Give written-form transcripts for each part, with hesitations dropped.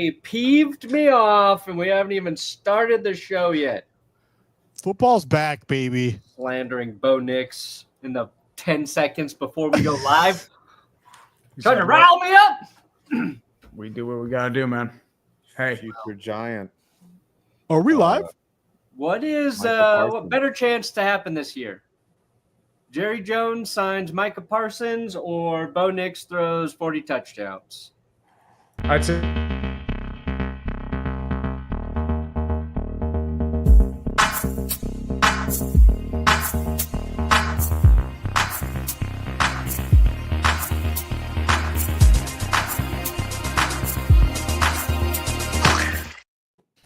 already peeved me off, and we haven't even started the show yet. Football's back, baby. Slandering Bo Nix in the 10 seconds before we go live. Trying to rile me up. We do what we got to do, man. Hey. Future Giant. Are we live? What better chance to happen this year? Jerry Jones signs Micah Parsons or Bo Nix throws 40 touchdowns? I'd say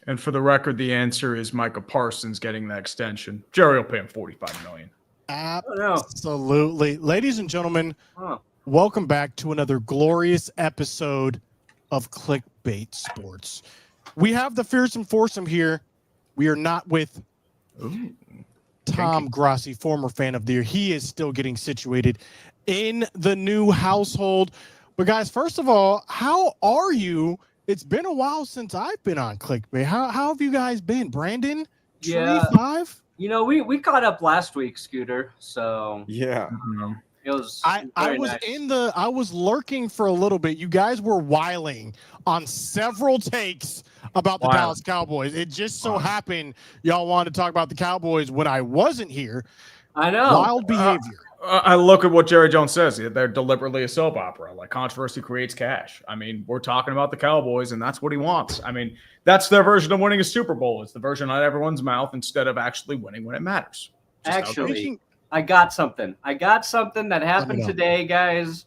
and for the record, the answer is Micah Parsons getting that extension. Jerry will pay him $45 million. Absolutely. Ladies and gentlemen, welcome back to another glorious episode of Clickbait Sports. We have the fearsome foursome here. We are not with Tom Grossi, former fan of the year. He is still getting situated in the new household. But guys, first of all, how are you? It's been a while since I've been on Clickbait. How have you guys been? Brandon? Yeah. 25? You know, we caught up last week, Scooter. So yeah, it was. I was nice. I was lurking for a little bit. You guys were wiling on several takes about the Dallas Cowboys. It just so happened y'all wanted to talk about the Cowboys when I wasn't here. I know. Wild behavior. I look at what Jerry Jones says. They're deliberately a soap opera. Like, controversy creates cash. I mean, we're talking about the Cowboys, and that's what he wants. I mean, that's their version of winning a Super Bowl. It's the version out of everyone's mouth instead of actually winning when it matters. Actually, I got something. That happened today, guys.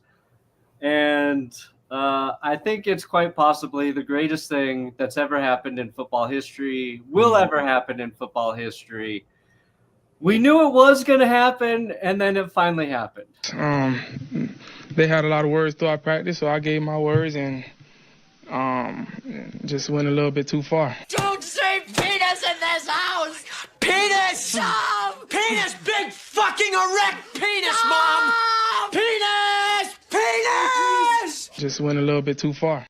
And I think it's quite possibly the greatest thing that's ever happened in football history, will ever happen in football history. We knew it was going to happen, and then it finally happened. They had a lot of words throughout practice, so I gave my words and just went a little bit too far. Don't say penis in this house! Penis! No! Penis! Big fucking erect penis, no! Mom! Penis! Penis! Just went a little bit too far.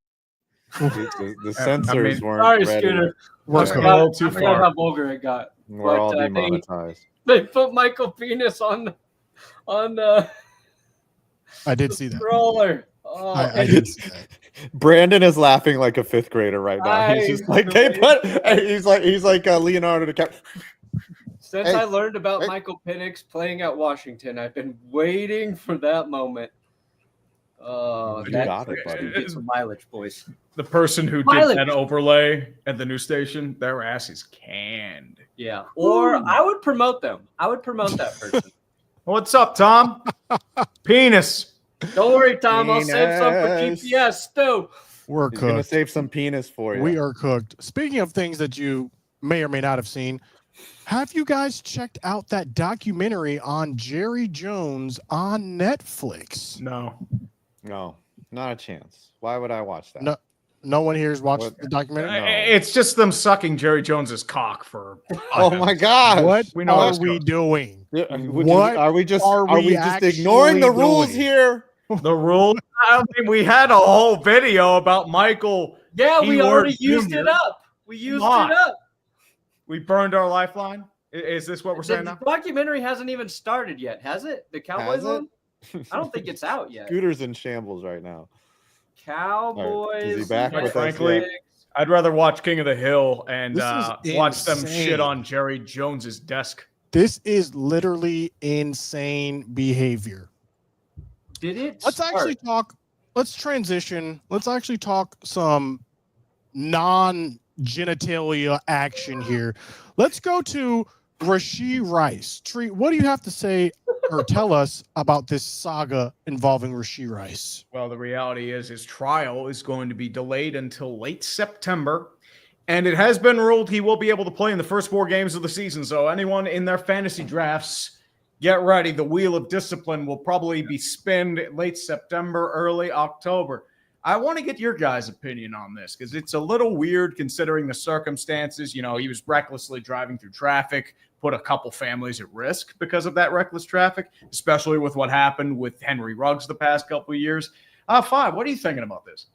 The censors weren't sorry, ready. Scooter. I forgot how vulgar it got. We're all demonetized. They put Michael Penis on the I did see that. roller. I did see that. Brandon is laughing like a fifth grader right now. He's just like he's like Leonardo DiCaprio. Since I learned about Michael Penix playing at Washington, I've been waiting for that moment. You got it, buddy. Get some mileage, boys. The person who did that overlay at the news station, their ass is canned. Yeah. Or I would promote them. I would promote that person. What's up, Tom? Penis. Don't worry, Tom. I'll save some for GPS, too. We're He's cooked. gonna save some penis for you. We are cooked. Speaking of things that you may or may not have seen, have you guys checked out that documentary on Jerry Jones on Netflix? No, not a chance. Why would I watch that? No one here has watched the documentary? No. It's just them sucking Jerry Jones's cock for. Oh my God! What are we doing? Are we just ignoring the rules here? The rules. I mean, we had a whole video about Michael. Yeah, we already used it up. We used it up. We burned our lifeline. Is this what we're saying now? The documentary hasn't even started yet, has it? The Cowboys one? I don't think it's out yet. Scooter's in shambles right now. Cowboys. Is he back with frankly, us? I'd rather watch King of the Hill and watch them shit on Jerry Jones's desk. This is literally insane behavior. Did it? Let's transition. Let's actually talk some non-genitalia action here. Let's go to Rashee Rice. Tree, what do you have to say or tell us about this saga involving Rashee Rice? Well, the reality is his trial is going to be delayed until late September, and it has been ruled he will be able to play in the first 4 games of the season. So anyone in their fantasy drafts, get ready. The wheel of discipline will probably be spinned late September, early October. I want to get your guys' opinion on this because it's a little weird considering the circumstances. You know, he was recklessly driving through traffic, put a couple families at risk because of that reckless traffic, especially with what happened with Henry Ruggs the past couple of years. Five, what are you thinking about this?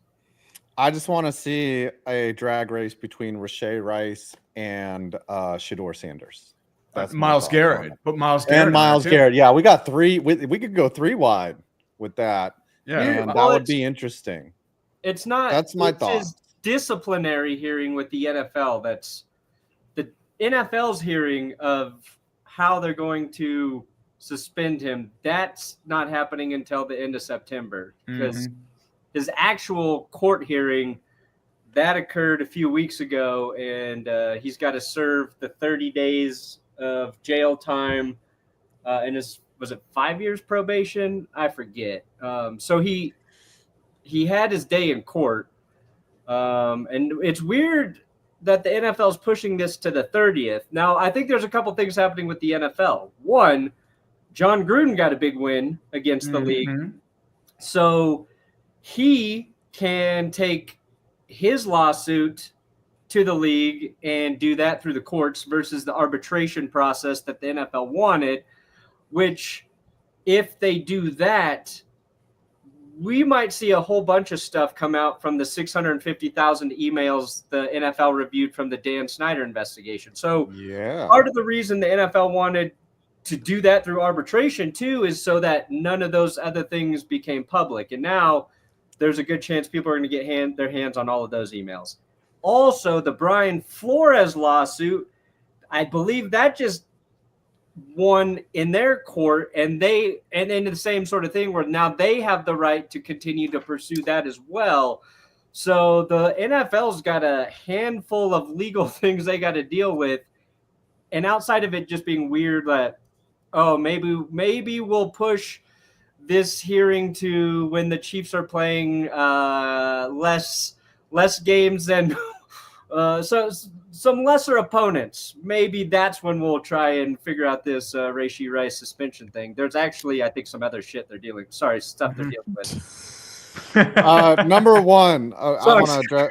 I just want to see a drag race between Rashee Rice and Shedeur Sanders. That's Myles Garrett. But Myles Garrett and Myles Garrett. Yeah, we got 3. We could go 3 wide with that. Yeah, and that would be interesting. It's not. That's my it's thought. His disciplinary hearing with the NFL. That's the NFL's hearing of how they're going to suspend him. That's not happening until the end of September because his actual court hearing that occurred a few weeks ago, and he's got to serve the 30 days of jail time, and was it 5 years probation? I forget. So he had his day in court, and it's weird that the NFL is pushing this to the 30th. Now, I think there's a couple things happening with the NFL. One, John Gruden got a big win against the league, so he can take his lawsuit to the league and do that through the courts versus the arbitration process that the NFL wanted, which if they do that, we might see a whole bunch of stuff come out from the 650,000 emails the NFL reviewed from the Dan Snyder investigation. So part of the reason the NFL wanted to do that through arbitration too is so that none of those other things became public. And now there's a good chance people are going to get their hands on all of those emails. Also, the Brian Flores lawsuit, I believe that just won in their court, and then the same sort of thing where now they have the right to continue to pursue that as well. So the NFL's got a handful of legal things they got to deal with, and outside of it just being weird that, oh, maybe we'll push this hearing to when the Chiefs are playing less games than so some lesser opponents. Maybe that's when we'll try and figure out this Rashee Rice suspension thing. There's actually, I think, some other shit they're dealing with. Number one, I want to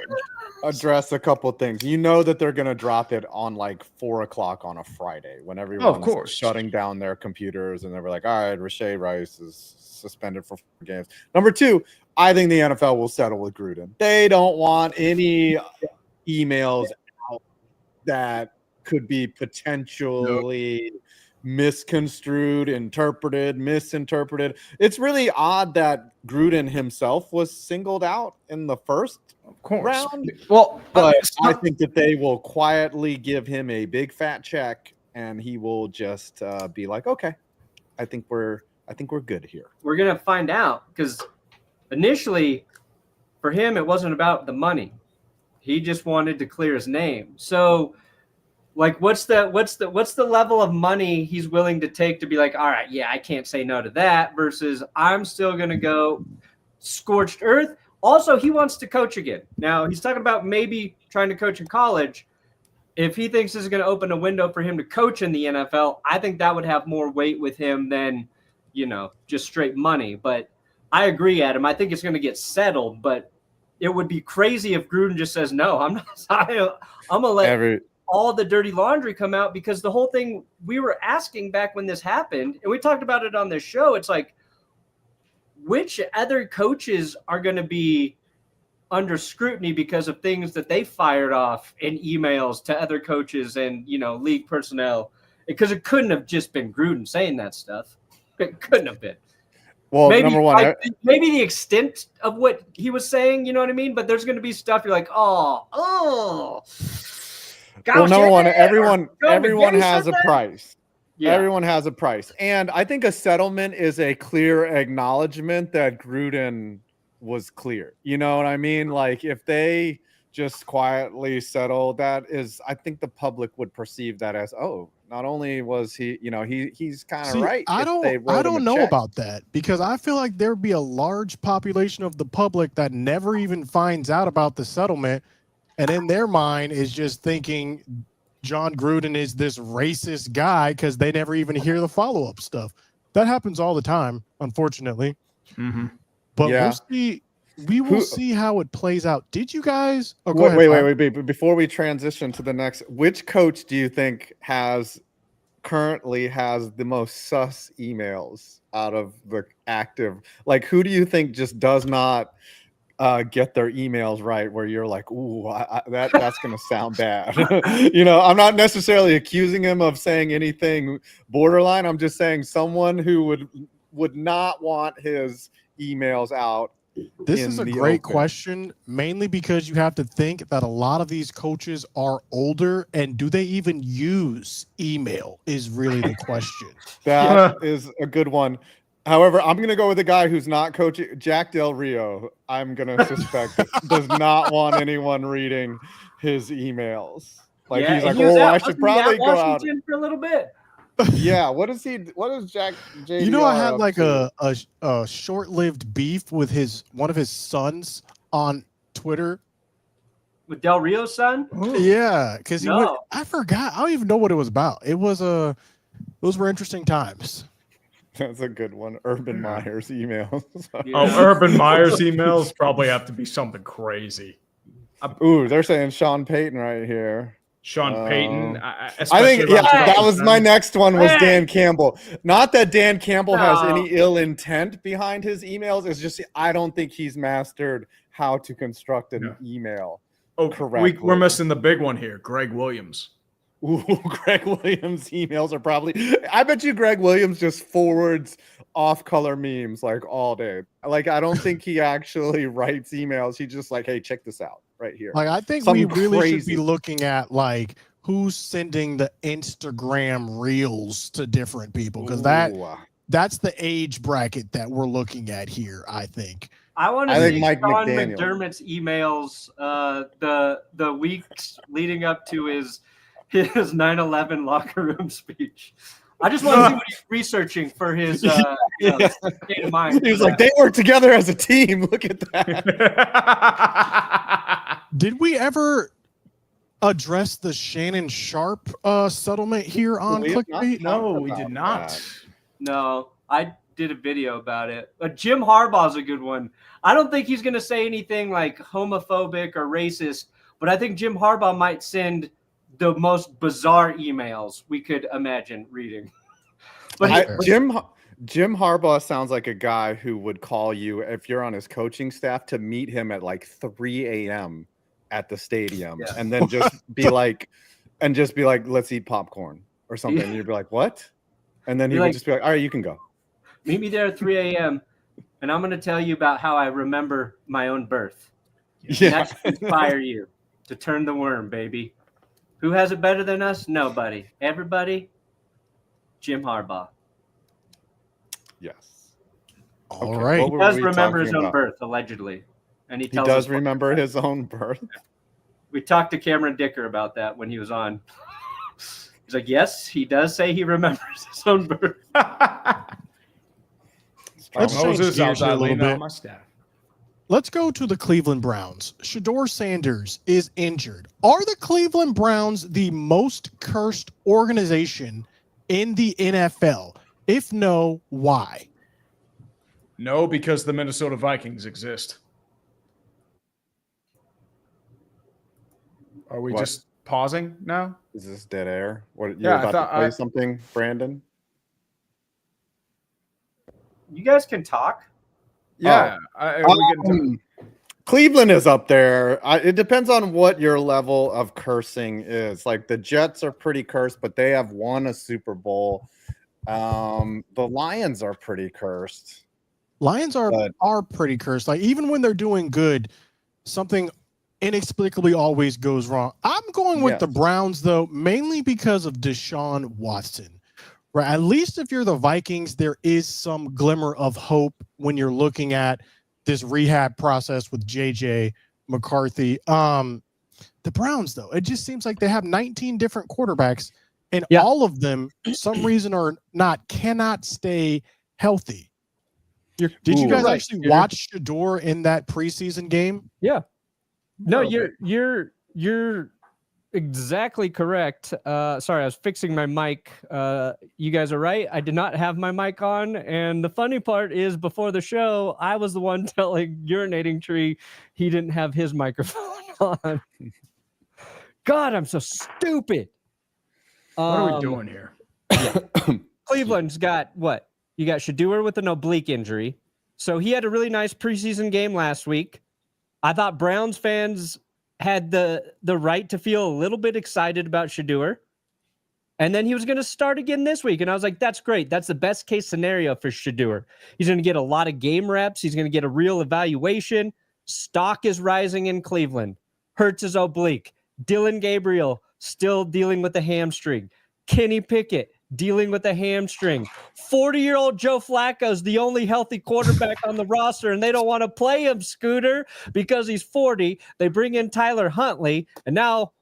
address a couple things. You know that they're going to drop it on like 4:00 on a Friday when everyone's shutting down their computers, and they're like, all right, Rashee Rice is suspended for 4 games. Number two, I think the NFL will settle with Gruden. They don't want any emails out that could be potentially misconstrued, misinterpreted. It's really odd that Gruden himself was singled out in the first round. Well, but I think that they will quietly give him a big fat check, and he will just be like, okay, I think we're good here. We're gonna find out, because initially for him it wasn't about the money. He just wanted to clear his name. So like what's the level of money he's willing to take to be like, all right, yeah, I can't say no to that, versus I'm still gonna go scorched earth. Also, he wants to coach again. Now he's talking about maybe trying to coach in college. If he thinks this is going to open a window for him to coach in the NFL, I think that would have more weight with him than, just straight money. But I agree, Adam. I think it's going to get settled, but it would be crazy if Gruden just says, no, I'm not. I'm going to let all the dirty laundry come out, because the whole thing we were asking back when this happened, and we talked about it on this show, it's like, which other coaches are going to be under scrutiny because of things that they fired off in emails to other coaches and, league personnel? Because it couldn't have just been Gruden saying that stuff. It couldn't have been. Well, maybe, number one, maybe the extent of what he was saying, you know what I mean? But there's going to be stuff you're like, oh. Gosh, well, number one, everyone has a price. Yeah. Everyone has a price. And I think a settlement is a clear acknowledgement that Gruden was clear. You know what I mean? Like, if they just quietly settle, I think the public would perceive that as, oh, not only was he, he's kind of right. I don't know about that, because I feel like there'd be a large population of the public that never even finds out about the settlement, and in their mind is just thinking John Gruden is this racist guy because they never even hear the follow-up stuff. That happens all the time, unfortunately. Mm-hmm. But we'll see. We will see how it plays out. Did you guys? Oh, wait. Before we transition to the next, which coach do you think currently has the most sus emails out of the active? Like, who do you think just does not get their emails right, where you're like, ooh, that's going to sound bad. You know, I'm not necessarily accusing him of saying anything borderline. I'm just saying someone who would not want his emails out. This is a great question, mainly because you have to think that a lot of these coaches are older, and do they even use email is really the question. That is a good one. However, I'm going to go with a guy who's not coaching. Jack Del Rio, I'm going to suspect, does not want anyone reading his emaals. Like, he's like, I should probably go out for a little bit. Yeah, what is Jack JDR You know, I had like a short-lived beef with one of his sons on Twitter. With Del Rio's son? Yeah, because I forgot. I don't even know what it was about. Those were interesting times. That's a good one. Urban Meyer's emails. Urban Meyer's emails probably have to be something crazy. Ooh, they're saying Sean Payton right here. Sean Payton. I think that was my next one was Dan Campbell. Not that Dan Campbell has any ill intent behind his emails. It's just I don't think he's mastered how to construct an email correctly. We're missing the big one here, Greg Williams. Ooh, Greg Williams' emails are probably. I bet you Greg Williams just forwards off-color memes like all day. Like I don't think he actually writes emails. He just like, hey, check this out right here. Like I think we really should be looking at like who's sending the Instagram reels to different people, because that's the age bracket that we're looking at here. I think. I want to see Sean McDermott's emails the weeks leading up to his 9/11 locker room speech. I just want to see what he's researching for his state of mind. He's like, they work together as a team. Look at that. Did we ever address the Shannon Sharp settlement here on Clickbait? No, we did not. No, I did a video about it. But Jim Harbaugh's a good one. I don't think he's going to say anything like homophobic or racist, but I think Jim Harbaugh might send the most bizarre emails we could imagine reading. But Jim Harbaugh sounds like a guy who would call you if you're on his coaching staff to meet him at like 3 a.m. at the stadium, and then just be like, let's eat popcorn or something. And you'd be like, what? And then he would just be like, all right, you can go. Meet me there at 3 a.m. and I'm going to tell you about how I remember my own birth. Yeah. That should inspire you to turn the worm, baby. Who has it better than us? Nobody. Everybody, Jim Harbaugh. Yes. All right. He does remember his own birth, allegedly. And he does remember his own birth. We talked to Cameron Dicker about that when he was on. He's like, yes, he does say he remembers his own birth. Let's change gears a little bit. Let's go to the Cleveland Browns. Shedeur Sanders is injured. Are the Cleveland Browns the most cursed organization in the NFL? If no, why? No, because the Minnesota Vikings exist. Are we just pausing now? Is this dead air? What you're about to play something, Brandon? You guys can talk. Yeah, Cleveland is up there. It depends on what your level of cursing is. Like the Jets are pretty cursed, but they have won a Super Bowl. The Lions are pretty cursed. Lions are pretty cursed. Like even when they're doing good, something inexplicably always goes wrong. I'm going with the Browns though, mainly because of Deshaun Watson. Right, at least if you're the Vikings, there is some glimmer of hope when you're looking at this rehab process with JJ McCarthy. The Browns, though, it just seems like they have 19 different quarterbacks, and all of them, for some reason or not, cannot stay healthy. Did you guys actually watch Shedeur in that preseason game? Yeah. No, you're exactly correct. Sorry, I was fixing my mic. You guys are right. I did not have my mic on. And the funny part is before the show, I was the one telling Urinating Tree he didn't have his microphone on. God, I'm so stupid. What are we doing here? Cleveland's got what? You got Shedeur with an oblique injury. So he had a really nice preseason game last week. I thought Browns fans had the right to feel a little bit excited about Shedeur. And then he was going to start again this week. And I was like, that's great. That's the best case scenario for Shedeur. He's going to get a lot of game reps. He's going to get a real evaluation. Stock is rising in Cleveland. Hurts is oblique. Dylan Gabriel still dealing with the hamstring. Kenny Pickett dealing with a hamstring. 40-year-old Joe Flacco is the only healthy quarterback on the roster, and they don't want to play him, Scooter, because he's 40. They bring in Tyler Huntley, and now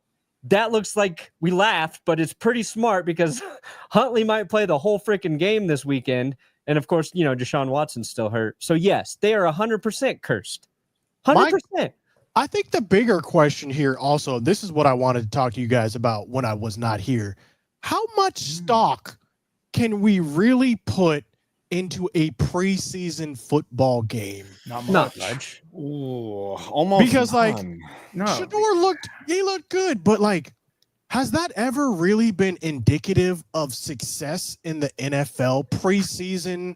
that looks like we laughed, but it's pretty smart because Huntley might play the whole freaking game this weekend. And, of course, Deshaun Watson's still hurt. So, yes, they are 100% cursed. 100%. I think the bigger question here also, this is what I wanted to talk to you guys about when I was not here. How much stock can we really put into a preseason football game? Not much. Ooh, almost because none. Shedeur looked good, but has that ever really been indicative of success in the NFL preseason?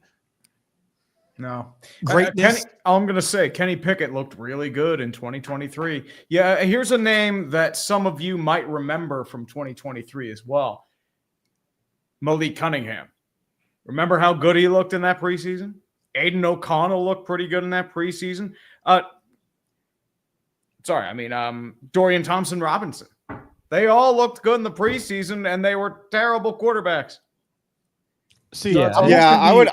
No. Greatness. I'm going to say Kenny Pickett looked really good in 2023. Yeah, here's a name that some of you might remember from 2023 as well. Malik Cunningham. Remember how good he looked in that preseason? Aiden O'Connell looked pretty good in that preseason. Dorian Thompson-Robinson. They all looked good in the preseason, and they were terrible quarterbacks. See, I would.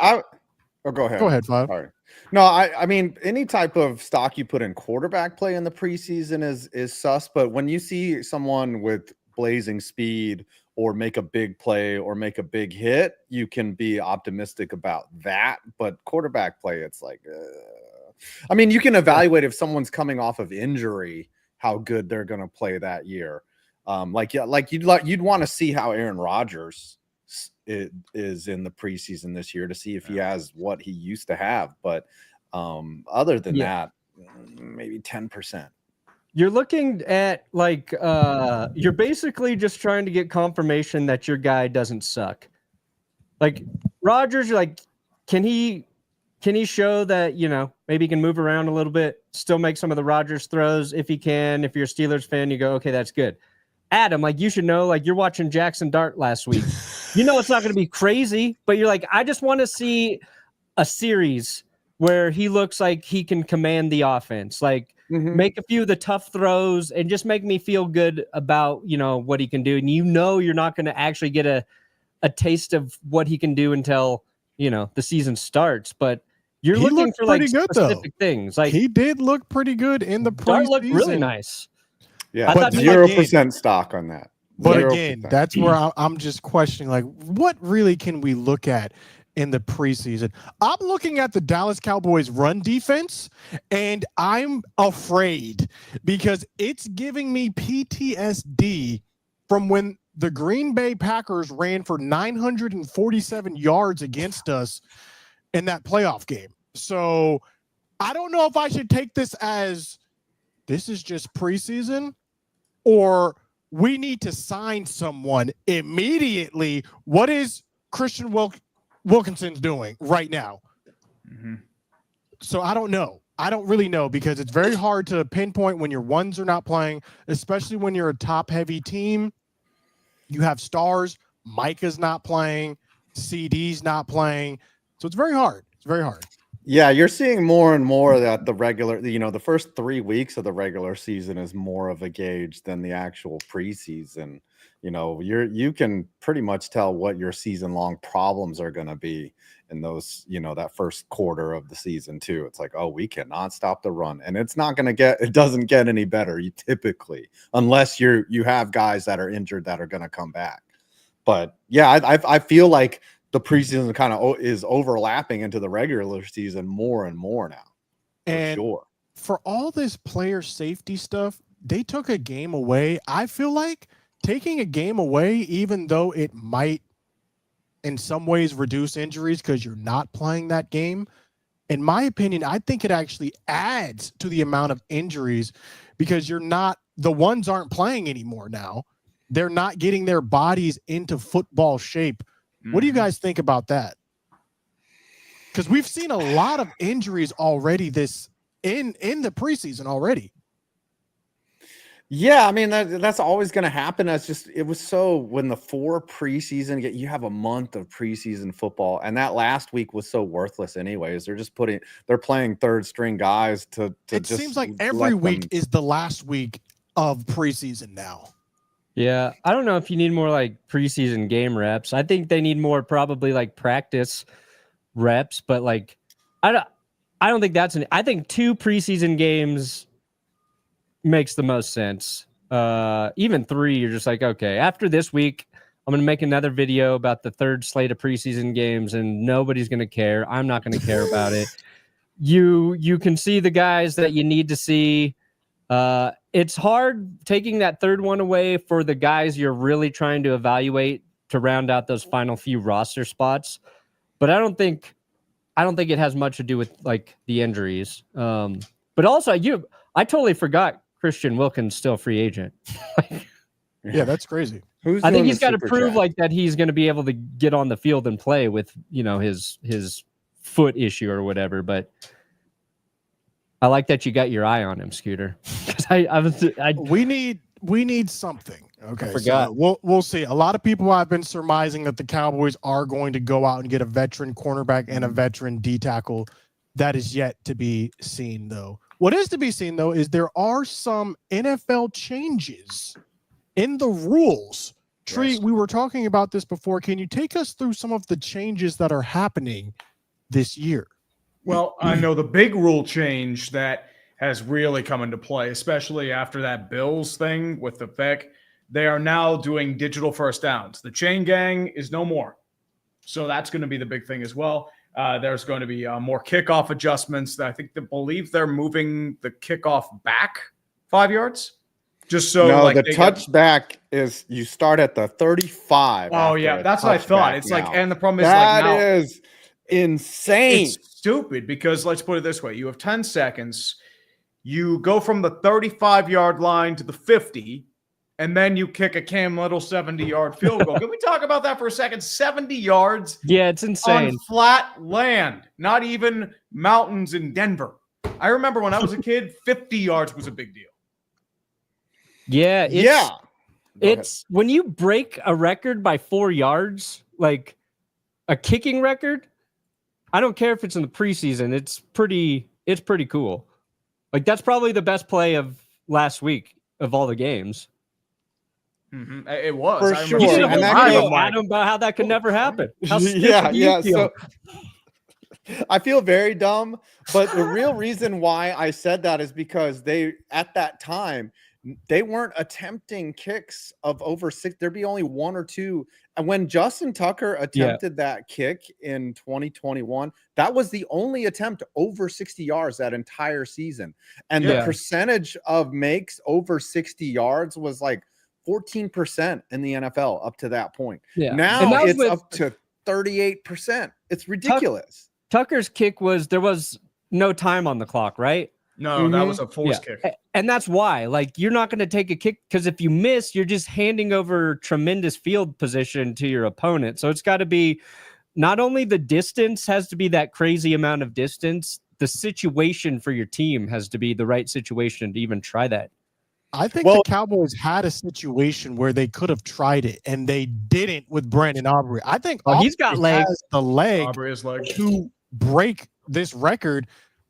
Go ahead. Go ahead, Flav. Sorry. No, I mean, any type of stock you put in quarterback play in the preseason is sus. But when you see someone with blazing speed or make a big play or make a big hit, you can be optimistic about that. But quarterback play, it's like, I mean, you can evaluate if someone's coming off of injury, how good they're going to play that year. You'd want to see how Aaron Rodgers is in the preseason this year to see if he has what he used to have. But other than that, maybe 10%. You're looking at you're basically just trying to get confirmation that your guy doesn't suck. Like Rodgers, can he show that, maybe he can move around a little bit, still make some of the Rodgers throws if he can. If you're a Steelers fan, you go, okay, that's good. Adam, you should know, you're watching Jackson Dart last week. It's not going to be crazy, but you're I just want to see a series where he looks like he can command the offense. Make a few of the tough throws and just make me feel good about, what he can do. And you're not going to actually get a taste of what he can do until, the season starts. But you're looking for specific things. He did look pretty good in the preseason. Dart looked really nice. Yeah, but 0% stock on that. But again, that's where I'm just questioning, what really can we look at in the preseason? I'm looking at the Dallas Cowboys run defense, and I'm afraid because it's giving me PTSD from when the Green Bay Packers ran for 947 yards against us in that playoff game. So I don't know if I should take this as this is just preseason or we need to sign someone immediately. What is Christian Wilkinson's doing right now? Mm-hmm. So I don't know. I don't really know because it's very hard to pinpoint when your ones are not playing, especially when you're a top-heavy team. You have stars. Micah's not playing. CD's not playing. So it's very hard. It's very hard. Yeah, you're seeing more and more that the first 3 weeks of the regular season is more of a gauge than the actual preseason. You can pretty much tell what your season-long problems are going to be in those, that first quarter of the season too. It's we cannot stop the run, and it doesn't get any better typically, unless you have guys that are injured that are going to come back. But yeah, I feel like the preseason kind of is overlapping into the regular season more and more now. And for all this player safety stuff, they took a game away. I feel like taking a game away, even though it might in some ways reduce injuries because you're not playing that game, in my opinion, I think it actually adds to the amount of injuries because the ones aren't playing anymore now. They're not getting their bodies into football shape. What do you guys think about that? Because we've seen a lot of injuries already this in the preseason already. Yeah, I mean that's always going to happen. That's just it was so when the 4 preseason you have a month of preseason football, and that last week was so worthless. Anyways, they're playing third string guys to. It just seems like every week is the last week of preseason now. Yeah, I don't know if you need more like preseason game reps. I think they need more probably like practice reps, but like I don't think I think 2 preseason games makes the most sense. Even 3, you're just like, okay, after this week, I'm going to make another video about the 3rd slate of preseason games and nobody's going to care. I'm not going to care about it. You can see the guys that you need to see. It's hard taking that 3rd one away for the guys you're really trying to evaluate to round out those final few roster spots. But I don't think it has much to do with like the injuries. But also I totally forgot Christian Wilkins still free agent. Yeah, that's crazy. I think he's got to prove like that he's going to be able to get on the field and play with, his foot issue or whatever. But I like that you got your eye on him, Scooter. We need something. Okay, I forgot. So we'll see. A lot of people have been surmising that the Cowboys are going to go out and get a veteran cornerback and a veteran D tackle. That is yet to be seen, though. What is to be seen, though, is there are some NFL changes in the rules. Tree, Yes. we were talking about this before. Can you take us through some of the changes that are happening this year? Well, I know the big rule change that has really come into play, especially after that Bills thing with the Vic. They are now doing digital first downs. The chain gang is no more. So that's going to be the big thing as well. There's going to be more kickoff adjustments. I believe they're moving the kickoff back 5 yards. Just so the touchback is you start at the 35. Oh yeah, that's what I thought. It's like, and the problem is like now is insane. It's stupid because let's put it this way: you have 10 seconds. You go from the 35-yard line to the 50. And then you kick a Cam Little 70-yard field goal. Can we talk about that for a second? 70 yards. Yeah, it's insane. On flat land, not even mountains in Denver. I remember when I was a kid, 50 yards was a big deal. Yeah. It's ahead. when you break a record by 4 yards, like a kicking record, I don't care if it's in the preseason. It's pretty cool. Like that's probably the best play of last week of all the games. Mm-hmm. It was for sure. You did a And whole that video, Adam, about how that could never happen. How yeah. stupid you feel. So I feel very dumb, but the real reason why I said that is because at that time they weren't attempting kicks of over 6. There'd be only 1 or 2. And when Justin Tucker attempted that kick in 2021, that was the only attempt over 60 yards that entire season. And the percentage of makes over 60 yards was like 14% in the NFL up to that point. Yeah. Now it's up to 38%. It's ridiculous. Tucker's kick there was no time on the clock, right? No, that was a forced kick. And that's why, like, you're not going to take a kick because if you miss, you're just handing over tremendous field position to your opponent. So it's got to be not only the distance has to be that crazy amount of distance, the situation for your team has to be the right situation to even try that. I think the Cowboys had a situation where they could have tried it, and they didn't with Brandon Aubrey. I think he's got legs. The leg Aubrey has legs to break this record,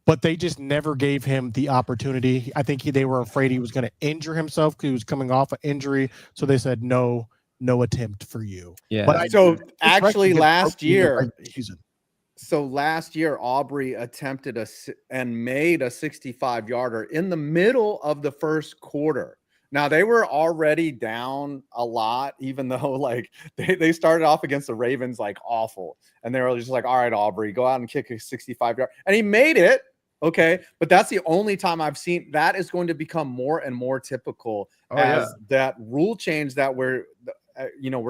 but they just never gave him the opportunity. I think they were afraid he was going to injure himself because he was coming off an injury, so they said no attempt for you. Yeah. But actually last year. So last year, Aubrey attempted and made a 65-yarder in the middle of the first quarter. Now, they were already down a lot, even though like they started off against the Ravens like awful. And they were just like, all right, Aubrey, go out and kick a 65-yard. And he made it. Okay. But that's the only time I've seen that is going to become more and more typical that rule change that we're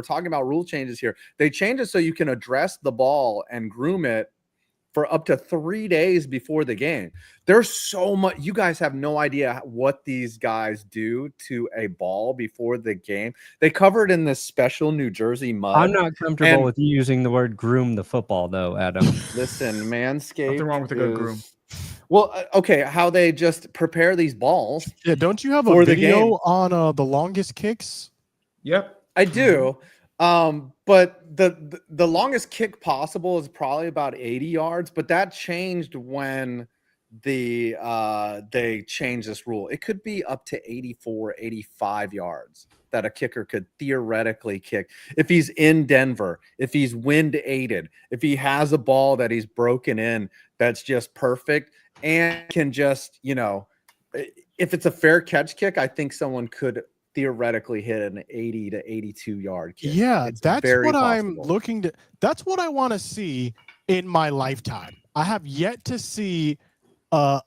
talking about rule changes here. They change it so you can address the ball and groom it for up to 3 days before the game. There's so much. You guys have no idea what these guys do to a ball before the game. They covered in this special New Jersey mud. I'm not comfortable with you using the word groom the football, though, Adam. Listen, Manscaped. Nothing wrong with a good groom. Well, okay, how they just prepare these balls. Yeah, don't you have a video on the longest kicks? Yep, I do. But the longest kick possible is probably about 80 yards, but that changed when they changed this rule. It could be up to 84, 85 yards that a kicker could theoretically kick if he's in Denver, if he's wind aided, if he has a ball that he's broken in that's just perfect and can just, if it's a fair catch kick, I think someone could theoretically hit an 80 to 82 yard kick. Yeah, it's that's what possible. I'm looking to. That's what I want to see in my lifetime. I have yet to see is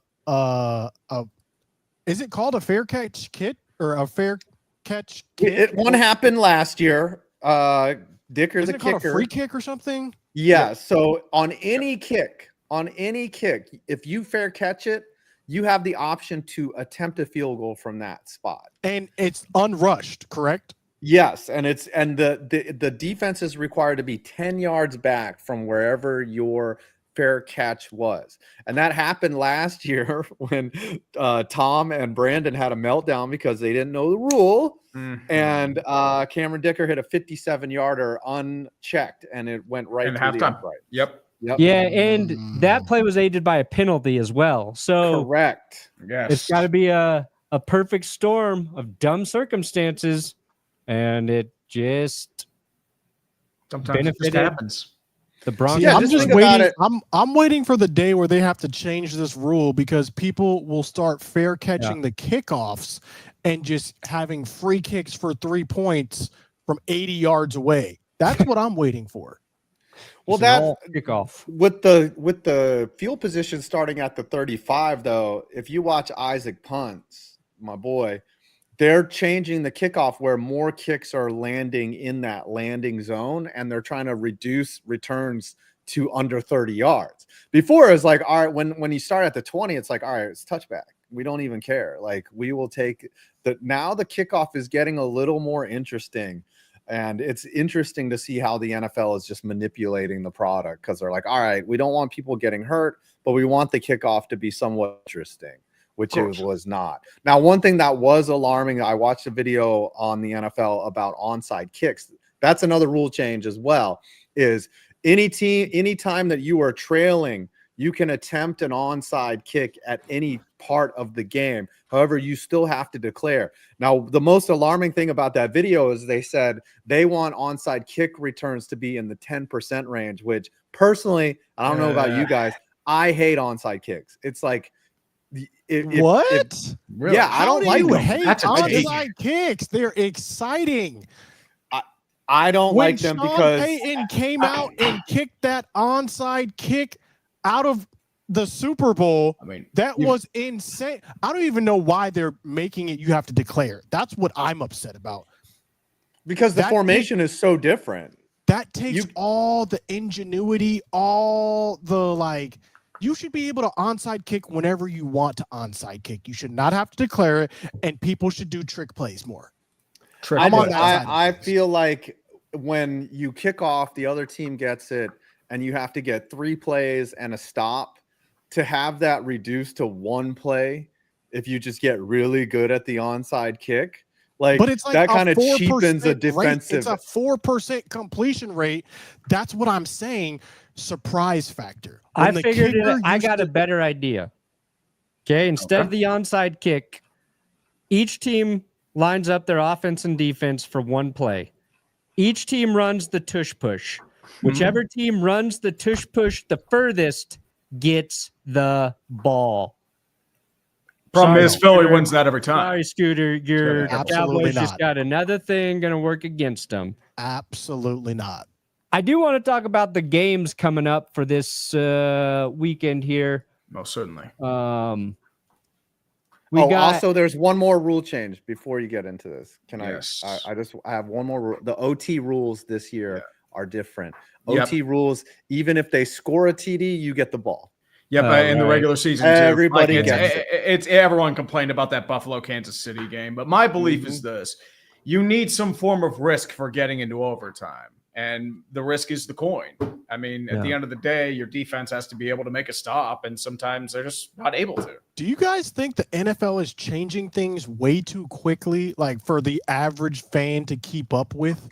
it called a fair catch kit or a fair catch kick? One happened last year. Dicker's Isn't a it called kicker. a free kick or something? Yeah. So on any kick, if you fair catch it, you have the option to attempt a field goal from that spot. And it's unrushed, correct? Yes, and the defense is required to be 10 yards back from wherever your fair catch was. And that happened last year when Tom and Brandon had a meltdown because they didn't know the rule. Mm-hmm. And Cameron Dicker hit a 57-yarder unchecked, and it went right in to halftime. the upright. Yep. Yeah, and that play was aided by a penalty as well. So correct. Yes. It's got to be a perfect storm of dumb circumstances, and it just sometimes it just happens. The Broncos. Yeah, I'm just waiting. I'm waiting for the day where they have to change this rule because people will start fair catching the kickoffs and just having free kicks for 3 points from 80 yards away. That's what I'm waiting for. Well, that kickoff with the field position starting at the 35, though. If you watch Isaac punts, my boy, they're changing the kickoff where more kicks are landing in that landing zone, and they're trying to reduce returns to under 30 yards. Before it was like, all right, when you start at the 20, it's like, all right, it's touchback. We don't even care. Like, we will take now the kickoff is getting a little more interesting. And it's interesting to see how the NFL is just manipulating the product because they're like, all right, we don't want people getting hurt, but we want the kickoff to be somewhat interesting, which it was not. Now, one thing that was alarming, I watched a video on the NFL about onside kicks. That's another rule change as well, is anytime that you are trailing, you can attempt an onside kick at any part of the game. However, you still have to declare. Now, the most alarming thing about that video is they said they want onside kick returns to be in the 10% range, which personally, I don't know about you guys, I hate onside kicks. It's like, what? Really? Yeah, I don't like them. Hate onside kicks. They're exciting. I don't like them because Payton came out and kicked that onside kick out of the Super Bowl. I mean, that was insane. I don't even know why they're making it. You have to declare. That's what I'm upset about. Because the formation is so different. That takes all the ingenuity, all the you should be able to onside kick whenever you want to onside kick. You should not have to declare it, and people should do trick plays more. I feel like when you kick off, the other team gets it, and you have to get 3 plays and a stop. To have that reduced to 1 play, if you just get really good at the onside kick, but it's like that kind of cheapens a defensive. It's a 4% completion rate. That's what I'm saying. Surprise factor. I figured it. I got a better idea. Okay, instead of the onside kick, each team lines up their offense and defense for 1 play. Each team runs the tush push. Whichever team runs the tush push the furthest gets the ball. Problem is, Philly wins that every time. Sorry, Scooter. Your Cowboys just got another thing going to work against them. Absolutely not. I do want to talk about the games coming up for this weekend here. Most certainly. Also, there's one more rule change before you get into this. I have one more rule. The OT rules this year are different. OT rules, even if they score a TD, you get the ball. Yeah, but in the regular season, everybody gets it. It's everyone complained about that Buffalo Kansas City game, but my belief is this: you need some form of risk for getting into overtime. And the risk is the coin. I mean, at the end of the day, your defense has to be able to make a stop, and sometimes they're just not able to. Do you guys think the NFL is changing things way too quickly, like for the average fan to keep up with?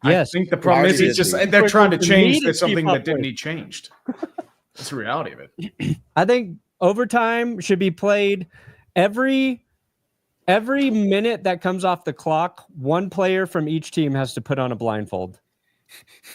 Yes. I think the problem is it's just they're trying to change something that didn't need changed. That's the reality of it. I think overtime should be played every minute that comes off the clock. One player from each team has to put on a blindfold.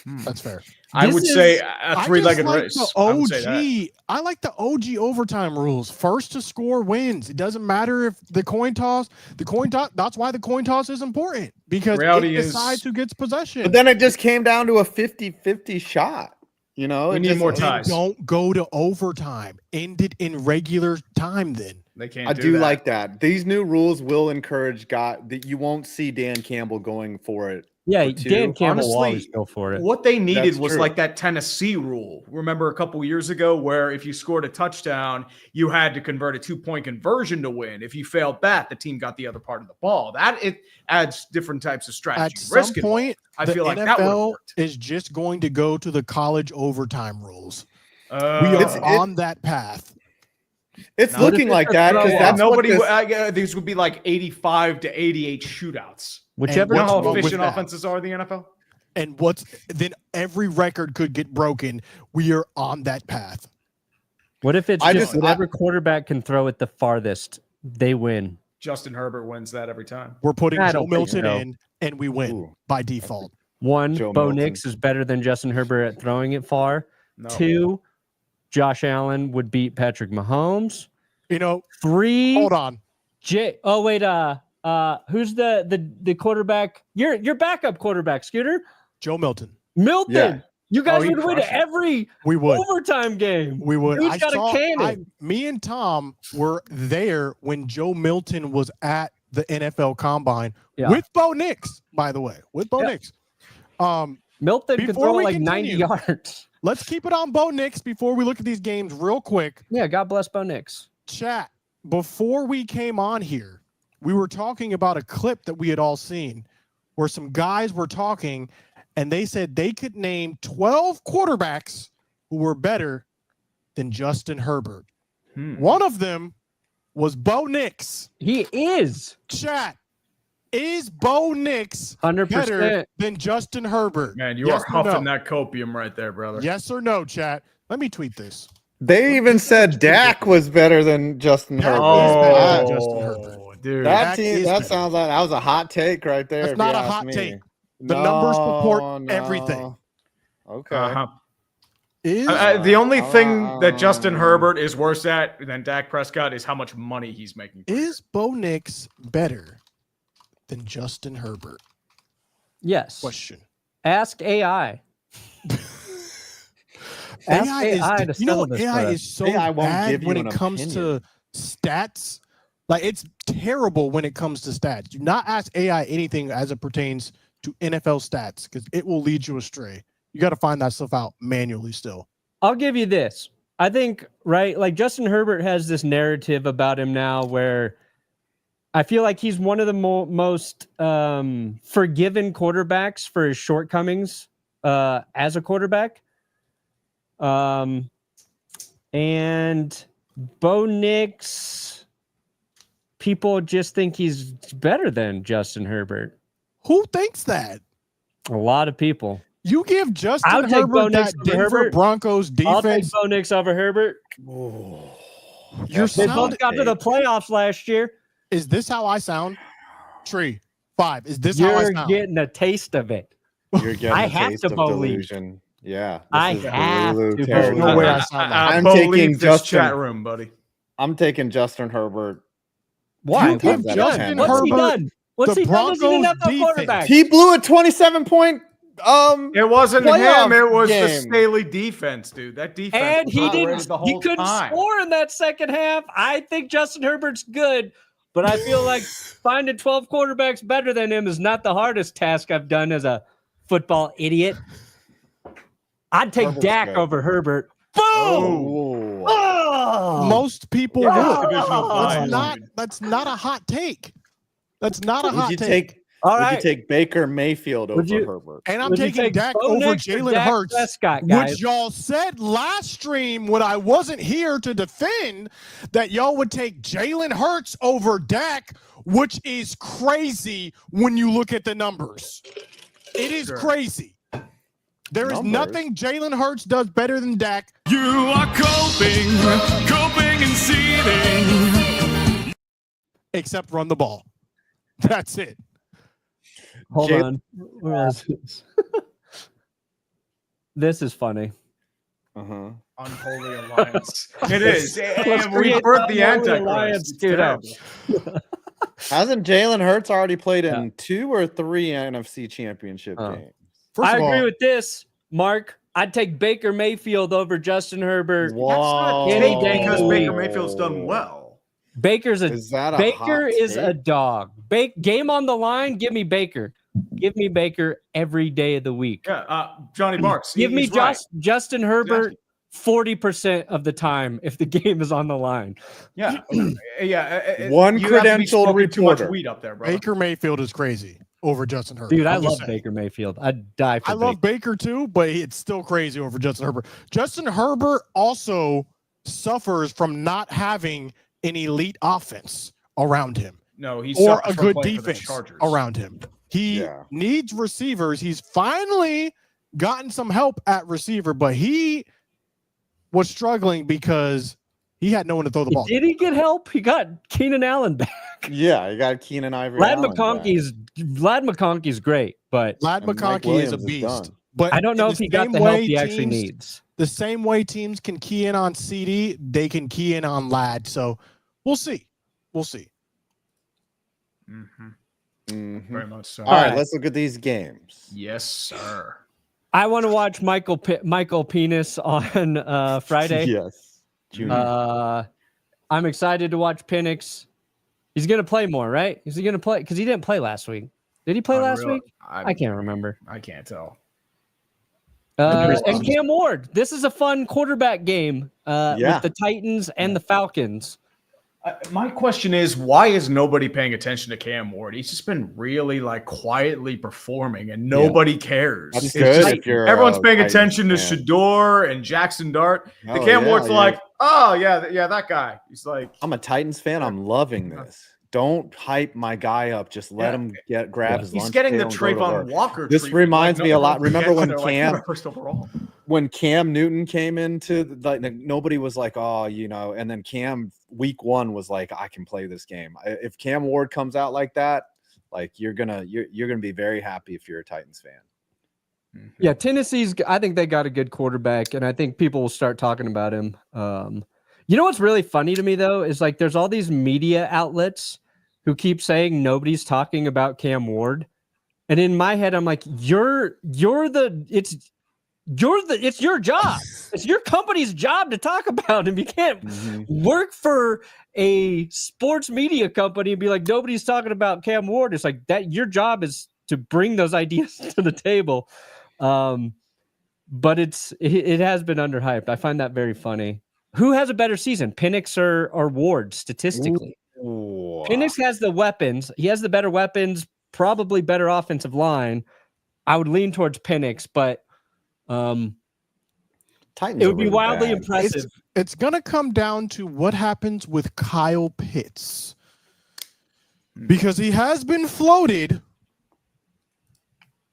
That's fair. I would say a three-legged race. I like the OG overtime rules. First to score wins. It doesn't matter if the coin toss. That's why the coin toss is important, because it decides who gets possession. But then it just came down to a 50-50 shot. You know, we need more ties. Don't go to overtime. End it in regular time. Then they can't. I do like that. These new rules will encourage that you won't see Dan Campbell going for it. Yeah, Dan Campbell will always go for it. What they needed was like that Tennessee rule. Remember a couple years ago where if you scored a touchdown, you had to convert a 2-point conversion to win. If you failed that, the team got the other part of the ball. That it adds different types of strategy. At some point, I feel like NFL that would work. is just going to go to the college overtime rules. We are on that path. It's looking like that because that's these would be like 85 to 88 shootouts. Whichever. You know how efficient offenses are in the NFL? And then every record could get broken. We are on that path. What if it's whatever quarterback can throw it the farthest, they win? Justin Herbert wins that every time. We're putting Joe Milton in, and we win by default. One, Bo Nix is better than Justin Herbert at throwing it far. No. Two, Josh Allen would beat Patrick Mahomes. Three. Hold on. Who's the quarterback? Your backup quarterback, Scooter? Joe Milton. Yeah. You guys would win every overtime game. We would. Who's got a cannon? Me and Tom were there when Joe Milton was at the NFL Combine with Bo Nix, by the way. With Bo Nix. Milton could throw like 90 yards. Let's keep it on Bo Nix before we look at these games real quick. Yeah, God bless Bo Nix. Chat, before we came on here, we were talking about a clip that we had all seen where some guys were talking and they said they could name 12 quarterbacks who were better than Justin Herbert. One of them was Bo Nix. He is. Chat, is Bo Nix 100% better than Justin Herbert? Man, you are huffing that copium right there, brother. Yes or no, chat? Let me tweet this. They even said Dak was better than Justin Herbert. Justin Herbert. Dude, that sounds like that was a hot take right there. That's not a hot take. The numbers support everything. Okay. The only thing that Justin Herbert is worse at than Dak Prescott is how much money he's making. Is Bo Nix better than Justin Herbert? Yes. Question. Ask AI. AI is so bad when it comes to stats. Like, it's terrible when it comes to stats. Do not ask AI anything as it pertains to NFL stats because it will lead you astray. You got to find that stuff out manually still. I'll give you this. I think, right, like Justin Herbert has this narrative about him now where I feel like he's one of the most forgiven quarterbacks for his shortcomings as a quarterback. And Bo Nix, people just think he's better than Justin Herbert. Who thinks that? A lot of people. You give Justin Herbert that Denver Broncos defense. I'll take Bo Nix over Herbert. They both got to the playoffs last year. Is this how I sound? Tree 5. Is this how I sound? You're getting a taste of it. You're getting I a have taste to of believe. delusion. Yeah. I have to. There's no way I sound that. I'm taking Justin chat room, buddy. I'm taking Justin Herbert. Why? You give Justin What's Herbert he done? What's he done as an NFL quarterback? He blew a 27-point it wasn't him, it was the Staley defense, dude. That defense. And he didn't the whole he couldn't time. score in that second half. I think Justin Herbert's good, but I feel like finding 12 quarterbacks better than him is not the hardest task I've done as a football idiot. I'd take Herbert's Dak good. over Herbert. Boom! Oh! Most people That's would. divisional bias, That's not a hot take. That's not a hot take. All Would right. you take Baker Mayfield over Herbert? And I'm Would you taking take Dak Bo over Nix or Jalen Dak Hurts, Prescott, guys? which y'all said last stream when I wasn't here to defend that y'all would take Jalen Hurts over Dak, which is crazy when you look at the numbers. It is crazy. There is nothing Jalen Hurts does better than Dak. You are coping and seething. Except run the ball. That's it. Hold on. Where was this? This is funny. Unholy alliance. It is. Let's And we create birthed the the unholy Antichrist. alliance, It's dude. terrible. Hasn't Jalen Hurts already played in 2 or 3 NFC championship games? First I of agree all, with this, Mark. I'd take Baker Mayfield over Justin Herbert. Wow. That's Any not day take because of the Baker week. Mayfield's done well. Baker's a Is that a Baker hot is a take? dog. Game on the line. Give me Baker. Give me Baker every day of the week. Yeah, Johnny Barks. Give me he's right. Justin Herbert 40% of the time if the game is on the line. Yeah, yeah. One you have to be credentialed smoking too much reporter. weed up there, bro. Baker Mayfield is crazy over Justin Herbert. Dude, I I'm just love saying. Baker Mayfield. I'd die for I love Baker too, but it's still crazy over Justin Herbert. Justin Herbert also suffers from not having an elite offense around him No, he's or a good defense Chargers. around him. He needs receivers. He's finally gotten some help at receiver, but he was struggling because he had no one to throw the ball. Did he get help? He got Keenan Allen back. Yeah, you got Keenan Ivory. Vlad McConkey's great, but Vlad McConkey is a beast. But I don't know in if he got the help he actually teams- needs. The same way teams can key in on CD, they can key in on Lad. So we'll see. We'll see. Very much so. All right, let's look at these games. Yes, sir. I want to watch Michael Penis on Friday. Yes. I'm excited to watch Penix. He's going to play more, right? Is he going to play? Because he didn't play last week. Did he play last week? I can't remember. I can't tell. And Cam Ward. This is a fun quarterback game with the Titans and the Falcons. My question is, why is nobody paying attention to Cam Ward? He's just been really quietly performing, and nobody cares. That's It's good just- if you're everyone's paying Titans attention to fan. Shedeur and Jackson Dart. The Oh, Cam yeah, Ward's yeah. like, oh yeah, that guy. He's like, I'm a Titans fan. I'm loving this. Don't hype my guy up. Just let him grab his lunch. he's getting the pail and go to Trayvon work. Walker. This treatment, reminds me a lot. nobody Remember when forgets they're, Cam, first overall? when Cam Newton came into nobody was like, oh, and then Cam week 1 was like, I can play this game. If Cam Ward comes out like that, you're gonna be very happy if you're a Titans fan. Yeah, Tennessee's. I think they got a good quarterback, and I think people will start talking about him. You know what's really funny to me though is there's all these media outlets who keep saying nobody's talking about Cam Ward, and in my head I'm like, it's your job. It's your company's job to talk about him. You can't work for a sports media company and be like, nobody's talking about Cam Ward. It's like that. Your job is to bring those ideas to the table. But it has been underhyped. I find that very funny. Who has a better season, Penix or Ward statistically? Penix has the weapons. He has the better weapons, probably better offensive line. I would lean towards Penix, but Titans it would be really wildly bad. impressive. It's going to come down to what happens with Kyle Pitts. Because he has been floated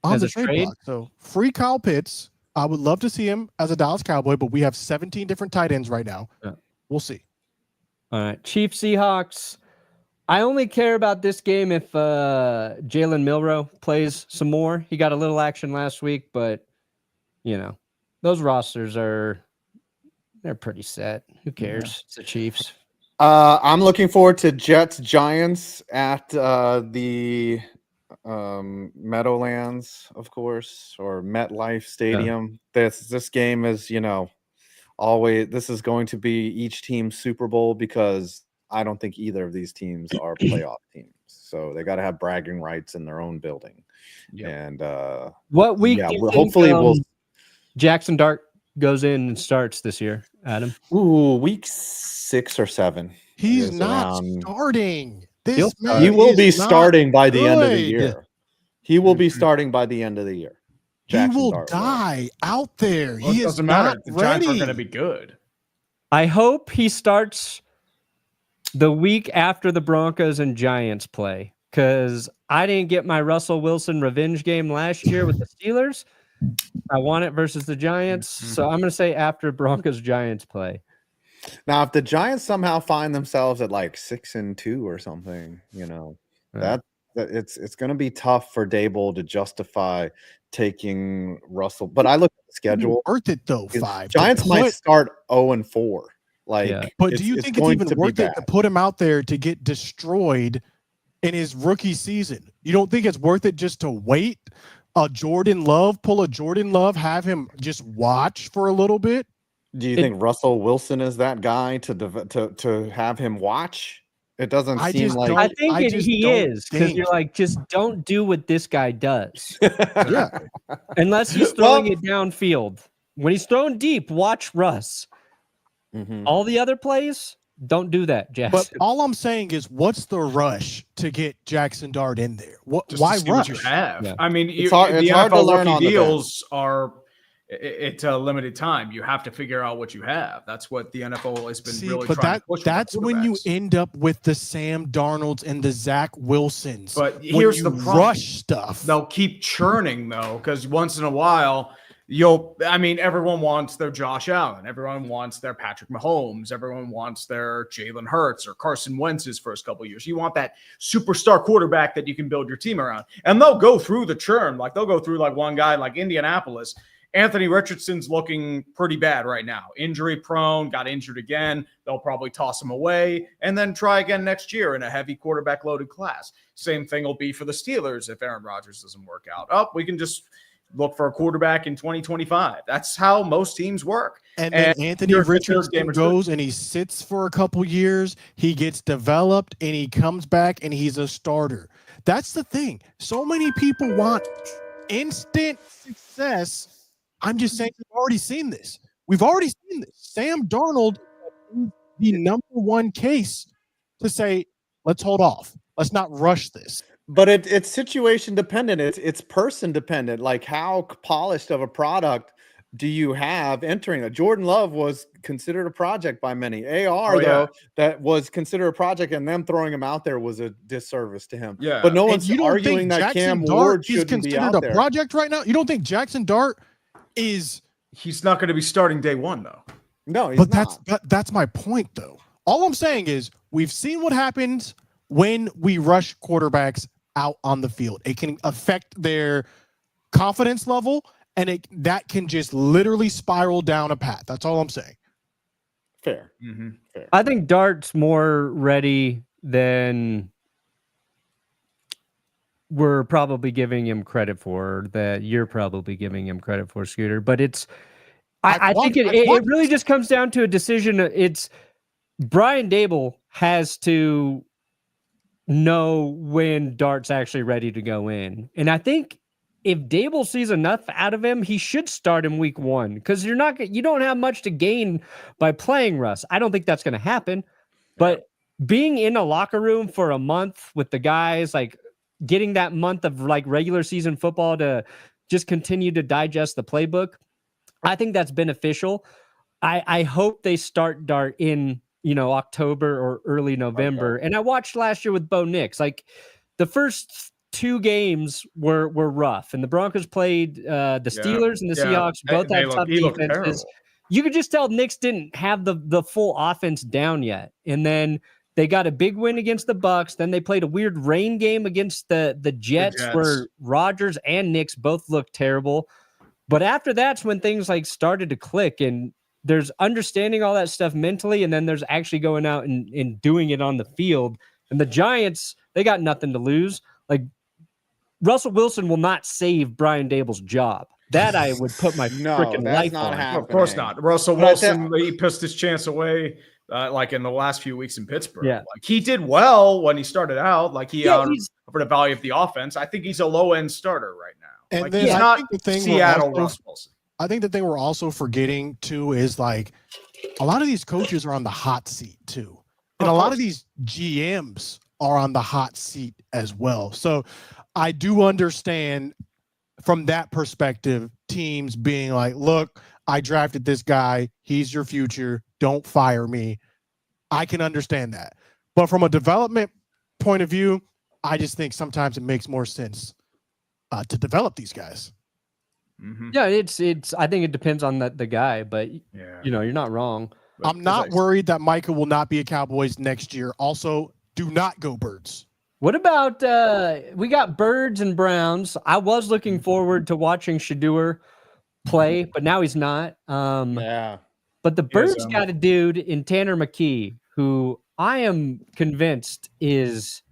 on As the a trade trade? block. So free Kyle Pitts. I would love to see him as a Dallas Cowboy, but we have 17 different tight ends right now. Yeah. We'll see. All right, Chiefs Seahawks. I only care about this game if Jalen Milroe plays some more. He got a little action last week, but those rosters they're pretty set. Who cares? Yeah. It's the Chiefs. I'm looking forward to Jets Giants at the Meadowlands, of course, or MetLife Stadium. Yeah. This game is, always, this is going to be each team's Super Bowl because I don't think either of these teams are playoff teams. So they got to have bragging rights in their own building. Yep. And what week? Yeah, hopefully we'll. Jackson Dart goes in and starts this year, Adam. Ooh, week 6 or 7. He's not starting. He will be starting by the end of the year. He will be starting by the end of the year. He will die out there. Well, He it is doesn't not matter. The Giants are ready. going to be good. I hope he starts the week after the Broncos and Giants play, because I didn't get my Russell Wilson revenge game last year with the Steelers. I want it versus the Giants. So I'm going to say after Broncos Giants play. Now, if the Giants somehow find themselves at like 6-2 or something, that it's going to be tough for Dable to justify taking Russell. But I look at the schedule. Worth it though. 5 Giants might start 0-4. But do you think it's even worth it to put him out there to get destroyed in his rookie season? You don't think it's worth it just to wait pull a Jordan Love, have him just watch for a little bit? Do you think Russell Wilson is that guy to have him watch? It doesn't seem like. I think he is, because you're like, just don't do what this guy does. Yeah. Unless he's throwing it downfield. When he's throwing deep, watch Russ. Mm-hmm. All the other plays, don't do that, Jackson. But all I'm saying is, what's the rush to get Jackson Dart in there? To Why see rush? what you have. Yeah. I mean, It's hard to NFL learn on rookie the deals are. It's a limited time. You have to figure out what you have. That's what the NFL has been really trying to push. That's when you end up with the Sam Darnolds and the Zach Wilsons. But here's the problem. Rush stuff. They'll keep churning though, because once in a while, everyone wants their Josh Allen. Everyone wants their Patrick Mahomes. Everyone wants their Jalen Hurts or Carson Wentz's first couple of years. You want that superstar quarterback that you can build your team around. And they'll go through the churn. Like they'll go through like one guy like Indianapolis. Anthony Richardson's looking pretty bad right now. Injury prone, got injured again. They'll probably toss him away and then try again next year in a heavy quarterback loaded class. Same thing will be for the Steelers if Aaron Rodgers doesn't work out. We can just look for a quarterback in 2025. That's how most teams work. And then Anthony Richardson goes and he sits for a couple years. He gets developed and he comes back and he's a starter. That's the thing. So many people want instant success. I'm just saying we've already seen this. Sam Darnold is the number one case to say, let's hold off. Let's not rush this. But it's situation dependent. It's person dependent. Like how polished of a product do you have entering it? Jordan Love was considered a project by many. Though, that was considered a project, and them throwing him out there was a disservice to him. Yeah. But no one's arguing that Cam Ward shouldn't be out there. A project right now? You don't think Jackson Dart is? He's not going to be starting day one though. No, he's not. That's my point though. All I'm saying is we've seen what happens when we rush quarterbacks out on the field. It can affect their confidence level, and that can just literally spiral down a path. That's all I'm saying. Fair. Mm-hmm. Fair. I think Dart's more ready than we're probably giving him credit for, that you're probably giving him credit for, Scooter. But I think it really just comes down to a decision. It's Brian Dable has to know when Dart's actually ready to go in. And I think if Dable sees enough out of him, he should start him week 1, because you don't have much to gain by playing Russ. I don't think that's going to happen. But being in a locker room for a month with the guys, like getting that month of like regular season football to just continue to digest the playbook, I think that's beneficial. I hope they start Dart in October or early November. Okay. And I watched last year with Bo Nix. Like the first 2 games were rough, and the Broncos played the Steelers and the Seahawks. Both had tough defenses. You could just tell Nix didn't have the full offense down yet. And then they got a big win against the Bucs. Then they played a weird rain game against the Jets, where Rodgers and Nix both looked terrible. But after that's when things like started to click, and there's understanding all that stuff mentally, and then there's actually going out and doing it on the field. And the Giants, they got nothing to lose. Like Russell Wilson will not save Brian Dable's job. That I would put my freaking life on. Of course not. Russell Wilson, he pissed his chance away. Like in the last few weeks in Pittsburgh. Yeah. Like he did well when he started out. Like he over the value of the offense. I think he's a low-end starter right now. And like then he's not Seattle Russ Wilson. I think the thing we're also forgetting too is like a lot of these coaches are on the hot seat too. And a lot of these GMs are on the hot seat as well. So I do understand from that perspective, teams being like, look, I drafted this guy. He's your future. Don't fire me. I can understand that. But from a development point of view, I just think sometimes it makes more sense to develop these guys. Mm-hmm. Yeah, it's. I think it depends on the guy, but you're not wrong. But I'm not worried that Micah will not be a Cowboys next year. Also, do not go Birds. What about we got Birds and Browns? I was looking forward to watching Shedeur play, but now he's not. Yeah. But the Birds got a dude in Tanner McKee who I am convinced is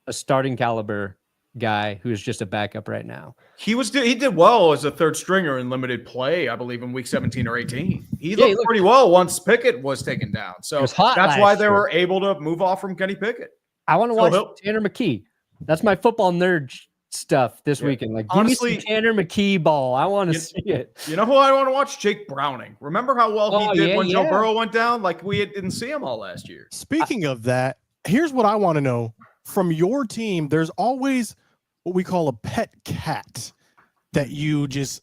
a starting caliber guy who is just a backup right now. He did well as a third stringer in limited play, I believe, in week 17 or 18. He looked pretty well once Pickett was taken down. So that's why they were able to move off from Kenny Pickett. I want to watch Tanner McKee. That's my football nerd stuff this weekend. Like, honestly, give me some Tanner McKee ball. I want to see it. You know who I want to watch? Jake Browning. Remember how well he did when Joe Burrow went down? Like, we didn't see him all last year. Speaking of that, here's what I want to know. From your team, there's always what we call a pet cat that you just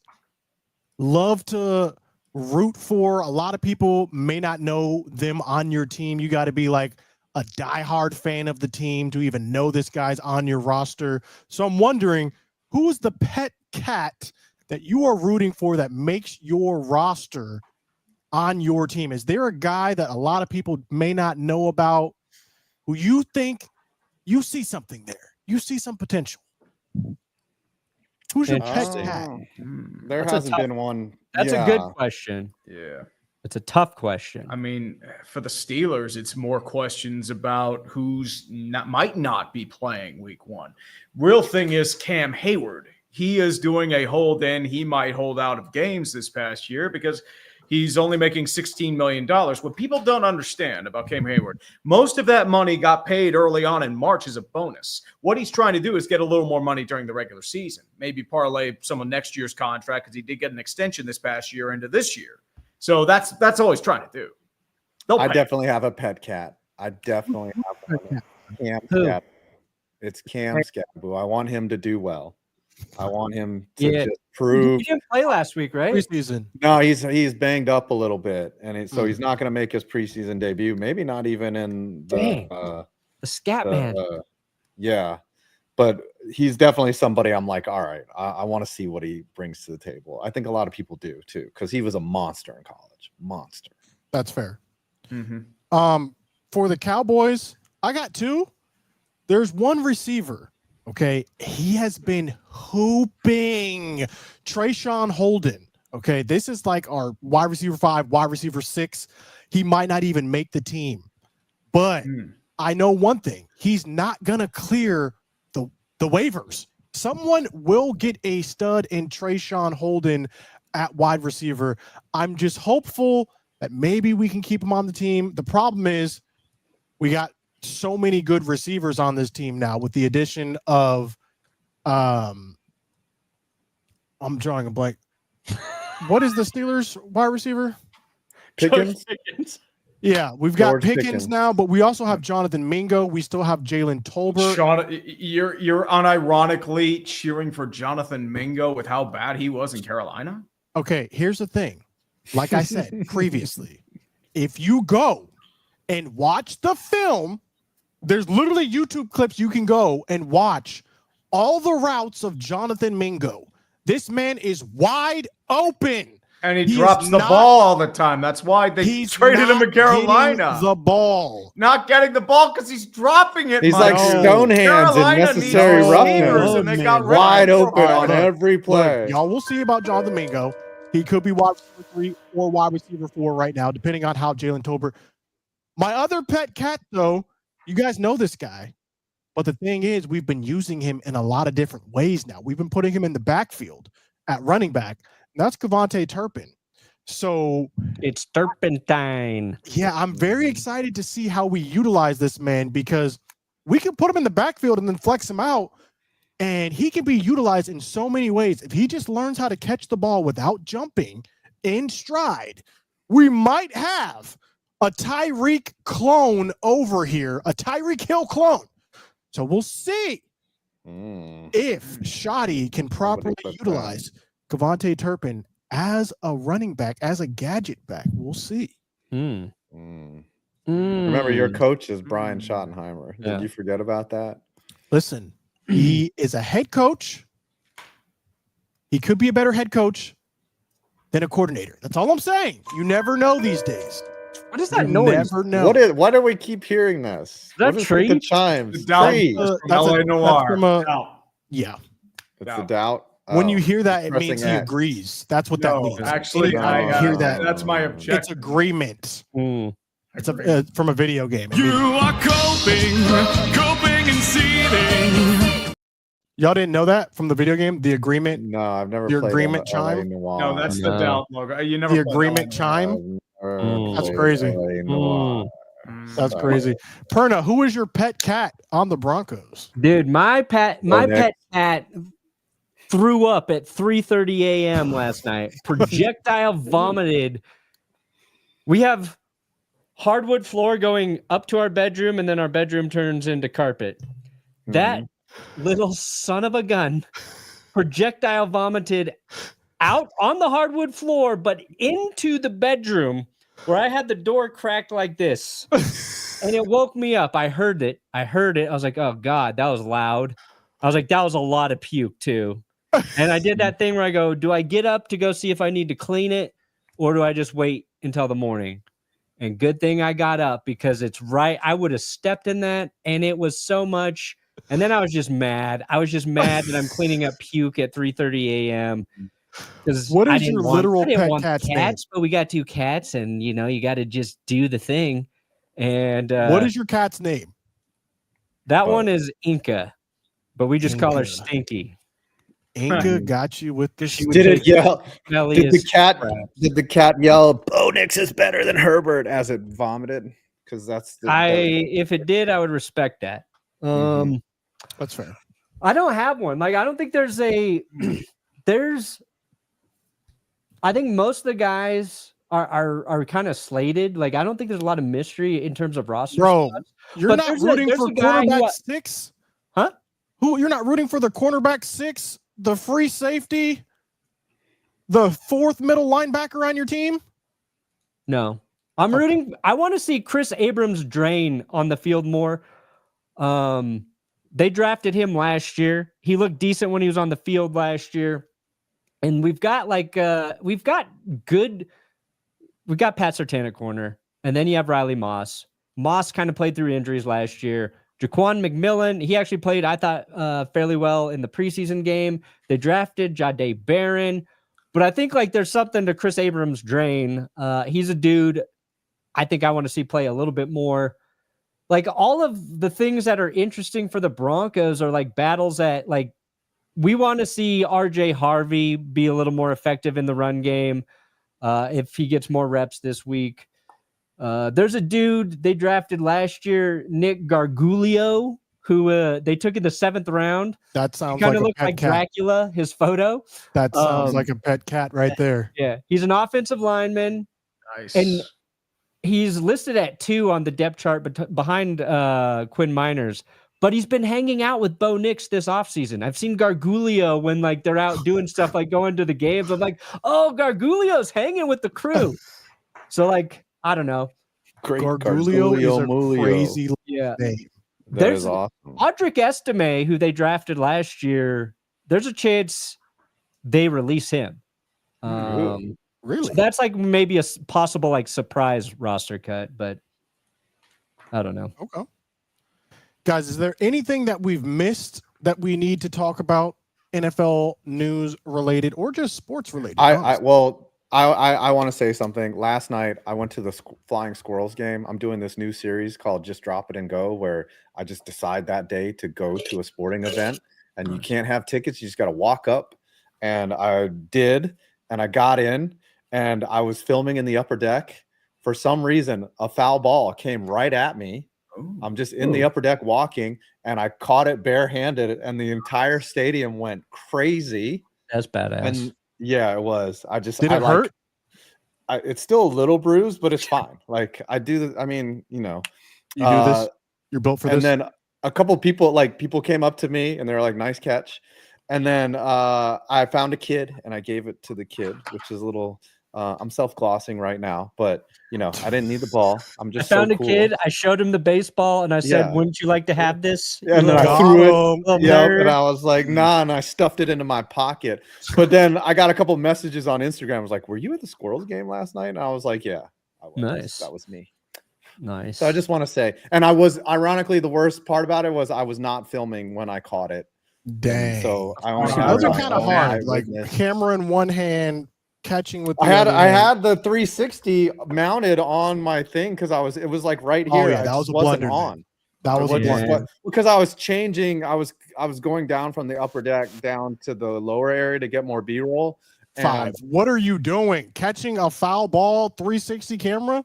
love to root for. A lot of people may not know them on your team. You got to be like a diehard fan of the team to even know this guy's on your roster. So I'm wondering, who is the pet cat that you are rooting for that makes your roster on your team? Is there a guy that a lot of people may not know about who you think you see something there? You see some potential. Who's your pet cat? There hasn't been one. That's a good question. Yeah. It's a tough question. I mean, for the Steelers, it's more questions about might not be playing week 1. Real thing is Cam Hayward. He is doing a hold in. He might hold out of games this past year because he's only making $16 million. What people don't understand about Cam Hayward, most of that money got paid early on in March as a bonus. What he's trying to do is get a little more money during the regular season, maybe parlay some of next year's contract because he did get an extension this past year into this year. So that's all he's trying to do. I definitely have a pet cat. I definitely have one. Cam Scaboo. It's Cam Scaboo. I want him to do well. I want him to just prove. He didn't play last week, right? Preseason. No, he's banged up a little bit, and so he's not going to make his preseason debut. Maybe not even in the scat man. Yeah, but he's definitely somebody I'm like, all right, I want to see what he brings to the table. I think a lot of people do too, because he was a monster in college. Monster. That's fair. Mm-hmm. For the Cowboys, I got 2. There's one receiver. Okay, he has been hooping. Trayshawn Holden. Okay, this is like our wide receiver 5, wide receiver 6. He might not even make the team, but I know one thing: he's not gonna clear the waivers. Someone will get a stud in Trayshawn Holden at wide receiver. I'm just hopeful that maybe we can keep him on the team. The problem is we got so many good receivers on this team now with the addition of I'm drawing a blank. What is the Steelers wide receiver? Pickens. Yeah, we've got George Pickens now, but we also have Jonathan Mingo. We still have Jalen Tolbert. You're unironically cheering for Jonathan Mingo with how bad he was in Carolina? Okay, here's the thing. Like I said previously, if you go and watch the film, there's literally YouTube clips you can go and watch all the routes of Jonathan Mingo. This man is wide open. And he drops the ball all the time. That's why they traded him to Carolina. The ball. Not getting the ball because he's dropping it. He's like Stonehands in Necessary Roughness. And they got wide open on every play. Y'all will see about Jonathan Mingo. He could be wide receiver 3 or wide receiver 4 right now, depending on how Jalen Tolbert. My other pet cat, though, you guys know this guy. But the thing is, we've been using him in a lot of different ways now. We've been putting him in the backfield at running back. That's Kevontae Turpin. So it's Turpentine. Yeah, I'm very excited to see how we utilize this man because we can put him in the backfield and then flex him out, and he can be utilized in so many ways. If he just learns how to catch the ball without jumping in stride, we might have a Tyreek clone over here, a Tyreek Hill clone. So we'll see. If Shoddy can properly utilize Kevontae Turpin as a running back, as a gadget back, we'll see. Remember, your coach is Brian Schottenheimer. Did you forget about that? Listen, he is a head coach. He could be a better head coach than a coordinator. That's all I'm saying. You never know these days. What is that noise? Never know. Why do we keep hearing this? Is that tree? The chimes. Tree. Yeah. It's a doubt. When you hear that, it means he agrees. That's what that means. Actually, I hear that. That's my objection. It's agreement. It's from a video game. You are coping and seething. Y'all didn't know that from the video game? The agreement? No, I've never played agreement chime? No, that's the doubt logo. You never the agreement chime? That's crazy. That's crazy. Perna, who is your pet cat on the Broncos? Dude, my pet cat threw up at 3:30 a.m. last night. Projectile vomited. We have hardwood floor going up to our bedroom, and then our bedroom turns into carpet. That little son of a gun projectile vomited out on the hardwood floor, but into the bedroom where I had the door cracked like this. And it woke me up. I heard it. I was like, oh God, that was loud. I was like, that was a lot of puke too. And I did that thing where I go, do I get up to go see if I need to clean it, or do I just wait until the morning? And good thing I got up, because it's right. I would have stepped in that, and it was so much. And then I was just mad. That I'm cleaning up puke at 3:30 a.m. What is your literal pet cat's name? But we got 2 cats, and you got to just do the thing. And what is your cat's name? That one is Inca, but we just call her Stinky. Inca got you with the. Did it yell? Did the cat yell? Bo Nix is better than Herbert as it vomited? Because that's. If it did, I would respect that. That's fair. I don't have one. Like, I don't think there's I think most of the guys are kind of slated. Like, I don't think there's a lot of mystery in terms of roster. Bro, spots. You're not rooting for cornerback 6? Huh? You're not rooting for the cornerback 6, the free safety, the 4th middle linebacker on your team? No. I'm rooting. I want to see Chris Abrams drain on the field more. They drafted him last year. He looked decent when he was on the field last year. And we've got Pat Surtain at corner. And then you have Riley Moss. Moss kind of played through injuries last year. Jaquan McMillan, he actually played, I thought, fairly well in the preseason game. They drafted Jahdae Barron. But I think there's something to Chris Abrams' drain. He's a dude I think I want to see play a little bit more. All of the things that are interesting for the Broncos are battles at we want to see RJ Harvey be a little more effective in the run game if he gets more reps this week. There's a dude they drafted last year, Nick Gargulio, who they took in the 7th round. That sounds kind of looks like cat. Dracula, his photo. That sounds like a pet cat right there. Yeah, he's an offensive lineman. Nice. And he's listed at 2 on the depth chart behind Quinn Miners. But he's been hanging out with Bo Nix this offseason. I've seen Gargulio when they're out doing stuff going to the games. I'm like, oh, Gargulio's hanging with the crew. So I don't know. Great Gargulio is a crazy name. There's awesome. Audric Estime, who they drafted last year. There's a chance they release him. Really? So that's maybe a possible surprise roster cut, but I don't know. Okay. Guys, is there anything that we've missed that we need to talk about, NFL news related or just sports related? I want to say something. Last night, I went to the Flying Squirrels game. I'm doing this new series called Just Drop It and Go, where I just decide that day to go to a sporting event, and you can't have tickets. You just got to walk up. And I did, and I got in, and I was filming in the upper deck. For some reason, a foul ball came right at me. I'm just in the upper deck walking, and I caught it barehanded, and the entire stadium went crazy. That's badass. And yeah, it was. Did it hurt? It's still a little bruised, but it's fine. I do. You do this. You're built for this. And a couple people came up to me and they were like, "Nice catch." And then I found a kid and I gave it to the kid, which is a little. I'm self-glossing right now, but I didn't need the ball. I'm just. I found so a cool. kid. I showed him the baseball, and I said, Yeah. "Wouldn't you like to have this?" And then I Little- threw it. little Yeah, nerd. and I was like, "Nah," and I stuffed it into my pocket. But then I got a couple messages on Instagram. I was like, "Were you at the Squirrels game last night?" And I was like, "Yeah, I was. Nice. That was me." Nice. So I just want to say, and I was ironically the worst part about it was I was not filming when I caught it. Dang. So I only See, had those are my kind of own hard. Like eyewitness. camera in one hand, catching with the I other hand. had the 360 mounted on my thing because it was like right here. Oh, yeah, I that just was a wasn't blunder on. then. That was a blunder. Because I was changing. I was going down from the upper deck down to the lower area to get more B-roll. 5. What are you doing? Catching a foul ball 360 camera?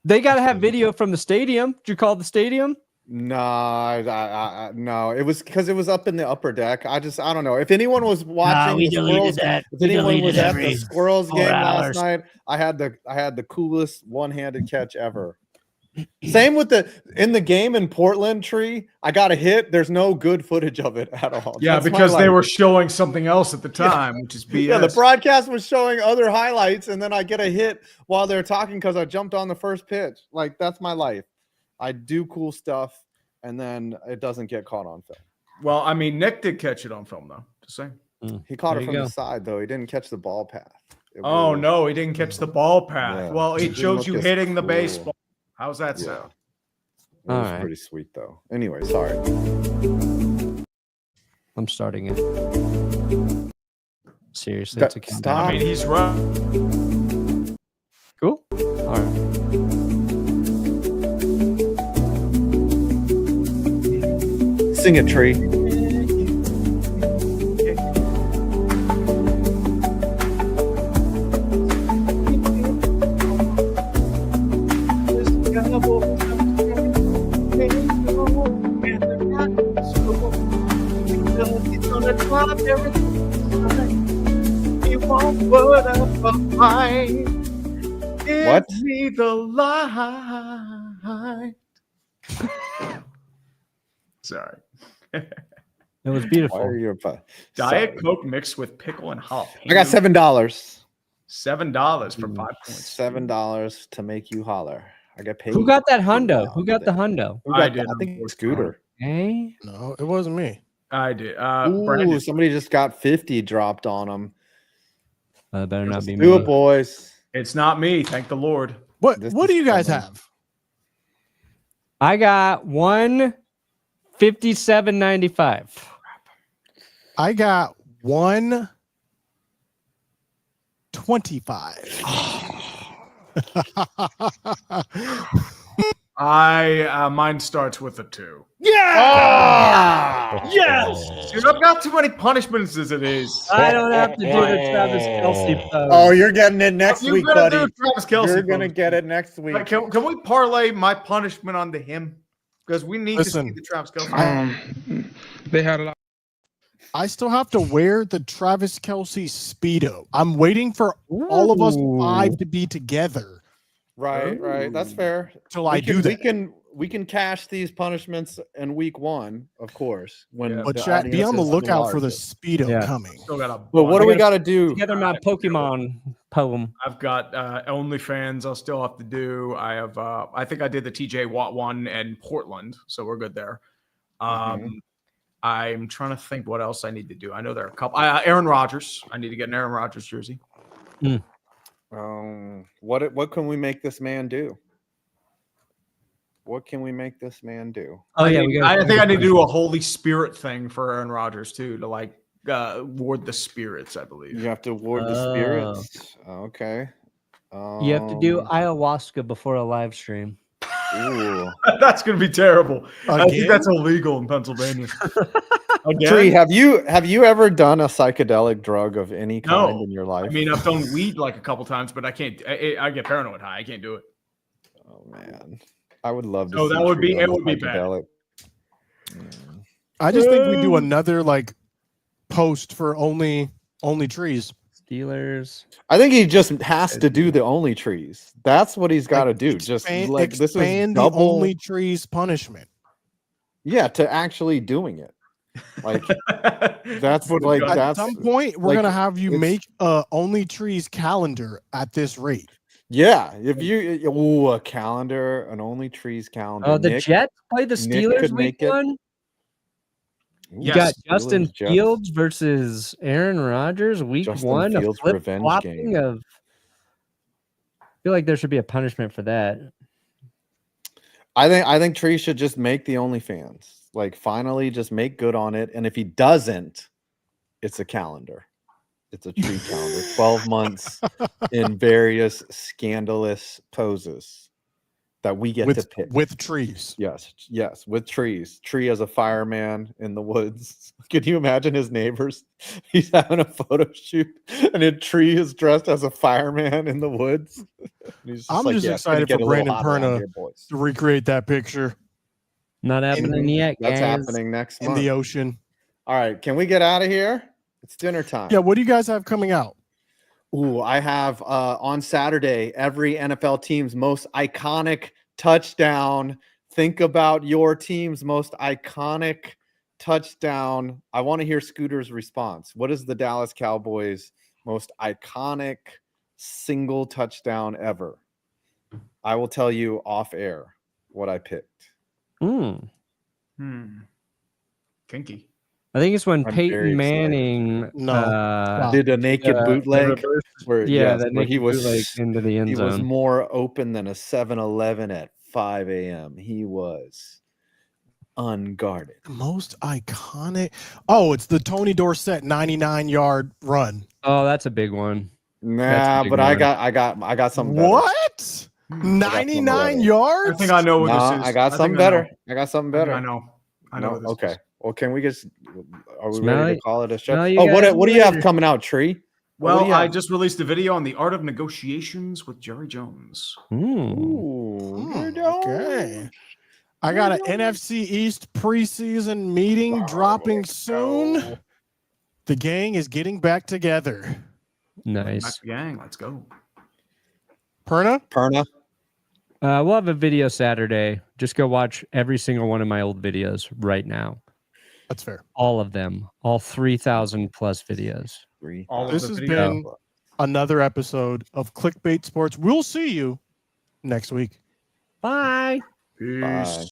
They got to have video from the stadium. Did you call the stadium? No, no. It was because it was up in the upper deck. I don't know. If anyone was watching the Squirrels, if anyone was at the Squirrels game last night, I had the coolest one-handed catch ever. Same with in the game in Portland, Tree. I got a hit. There's no good footage of it at all. Yeah, That's because my they life. were showing something else at the time, which is BS. Yeah, the broadcast was showing other highlights, and then I get a hit while they're talking because I jumped on the first pitch. Like, that's my life. I do cool stuff, and then it doesn't get caught on film. Well, I mean, Nick did catch it on film, though. Just saying. He caught There it you from go. the side, though. He didn't catch the ball path. Oh, no, he didn't catch the ball path. Yeah. Well, It it didn't shows look you as hitting the cool. baseball. How's that Yeah. sound? It was All right. pretty sweet, though. Anyway, sorry. I'm starting it. Seriously, it's a countdown. Stop. I mean, he's right. Cool. All right. Sing it, Tree. What? Me the light. Sorry. It was Why beautiful. are you Diet Coke mixed with pickle and jalapeno. I got $7. $7 for 5 points. $7 to make you holler. I got paid. Who got that hundo? Who got the hundo? Who got I that? did, I think unfortunately. Scooter. Hey, No, it wasn't me. I did. Ooh, Brandon. somebody just got 50 dropped on them. better not be Do me. it, boys. It's not me, thank the Lord. What This do is you guys coming. have? I got 157.95. I got 125. Mine starts with a 2. Yeah! Yes! Dude, I've got too many punishments as it is. I don't have to do the Travis Kelce pose. Oh, you're getting it next You're week, gonna buddy. do Travis Kelce You're gonna pose. get it next week. Like, can we parlay my punishment onto him? Because we need Listen, to see the Travis Kelce. They had a lot. I still have to wear the Travis Kelce Speedo. I'm waiting for all of us 5 to be together Right. That's fair. till I do that. We can cash these punishments in week 1, of course. When Yeah. But the chat, be audience on the is lookout for the largest. Speedo Yeah. coming. Still got a But what do we got to do? Together my Pokemon poem. I've got OnlyFans. I'll still have to do. I have. I think I did the TJ Watt one in Portland, so we're good there. I'm trying to think what else I need to do. I know there are a couple. Aaron Rodgers. I need to get an Aaron Rodgers jersey. What can we make this man do? What can we make this man do? Oh yeah, I think I need to do a Holy Spirit thing for Aaron Rodgers too, to like ward the spirits. I believe. You have to ward the spirits. Okay. You have to do ayahuasca before a live stream. Ooh. That's gonna be terrible. I think Again? that's illegal in Pennsylvania. Tree, have you ever done a psychedelic drug of any kind No. in your life? I mean, I've done weed like a couple times, but I can't. I get paranoid high. I can't do it. Oh man, I would love to. No, see that would Tree be- on it a would be bad. psychedelic. I just think we do another like post for only trees. Steelers. I think he just has to do the only trees. That's what he's got to do. Just Expand, like this is expand the double. only trees punishment. Yeah, to actually doing it. Like that's like at some point we're like, gonna have you make Only Trees calendar at this rate. Yeah, if you a calendar, an Only Trees calendar. Oh, the Jets play the Steelers week 1. You got Justin Fields versus Aaron Rodgers week 1. Fields a revenge game. I feel like there should be a punishment for that. I think Tree should just make the OnlyFans. Like finally just make good on it. And if he doesn't, it's a calendar. It's a Tree calendar. 12 months in various scandalous poses that we get to pick. With trees. Yes, with trees. Tree as a fireman in the woods. Could you imagine his neighbors? He's having a photo shoot and a Tree is dressed as a fireman in the woods. I'm just excited for Brandon Perna to recreate that picture. Not happening yet, guys. That's happening next month. In the ocean. All right, can we get out of here? It's dinner time. Yeah, what do you guys have coming out? Ooh, I have on Saturday, every NFL team's most iconic touchdown. Think about your team's most iconic touchdown. I want to hear Scooter's response. What is the Dallas Cowboys' most iconic single touchdown ever? I will tell you off air what I picked. Kinky. I think it's when Peyton Manning did a naked bootleg where he was into the end zone. He was more open than a 7-Eleven at 5 a.m. He was unguarded. Most iconic. Oh, it's the Tony Dorsett 99-yard run. Oh, that's a big one. Nah, but I got something better. What? 99 yards? I think I know what this is. I got something better. I got something better. I know. Okay. Well, can we just? Are we Smell ready it? to call it a show? No, What do you have coming out, Tree? Well, I just released a video on the art of negotiations with Jerry Jones. Okay. I got an NFC East preseason meeting dropping soon. The gang is getting back together. Nice. Gang, let's go. Perna? We'll have a video Saturday. Just go watch every single one of my old videos right now. That's fair. All of them. All 3,000 plus videos. This has been another episode of Clickbait Sports. We'll see you next week. Bye. Peace.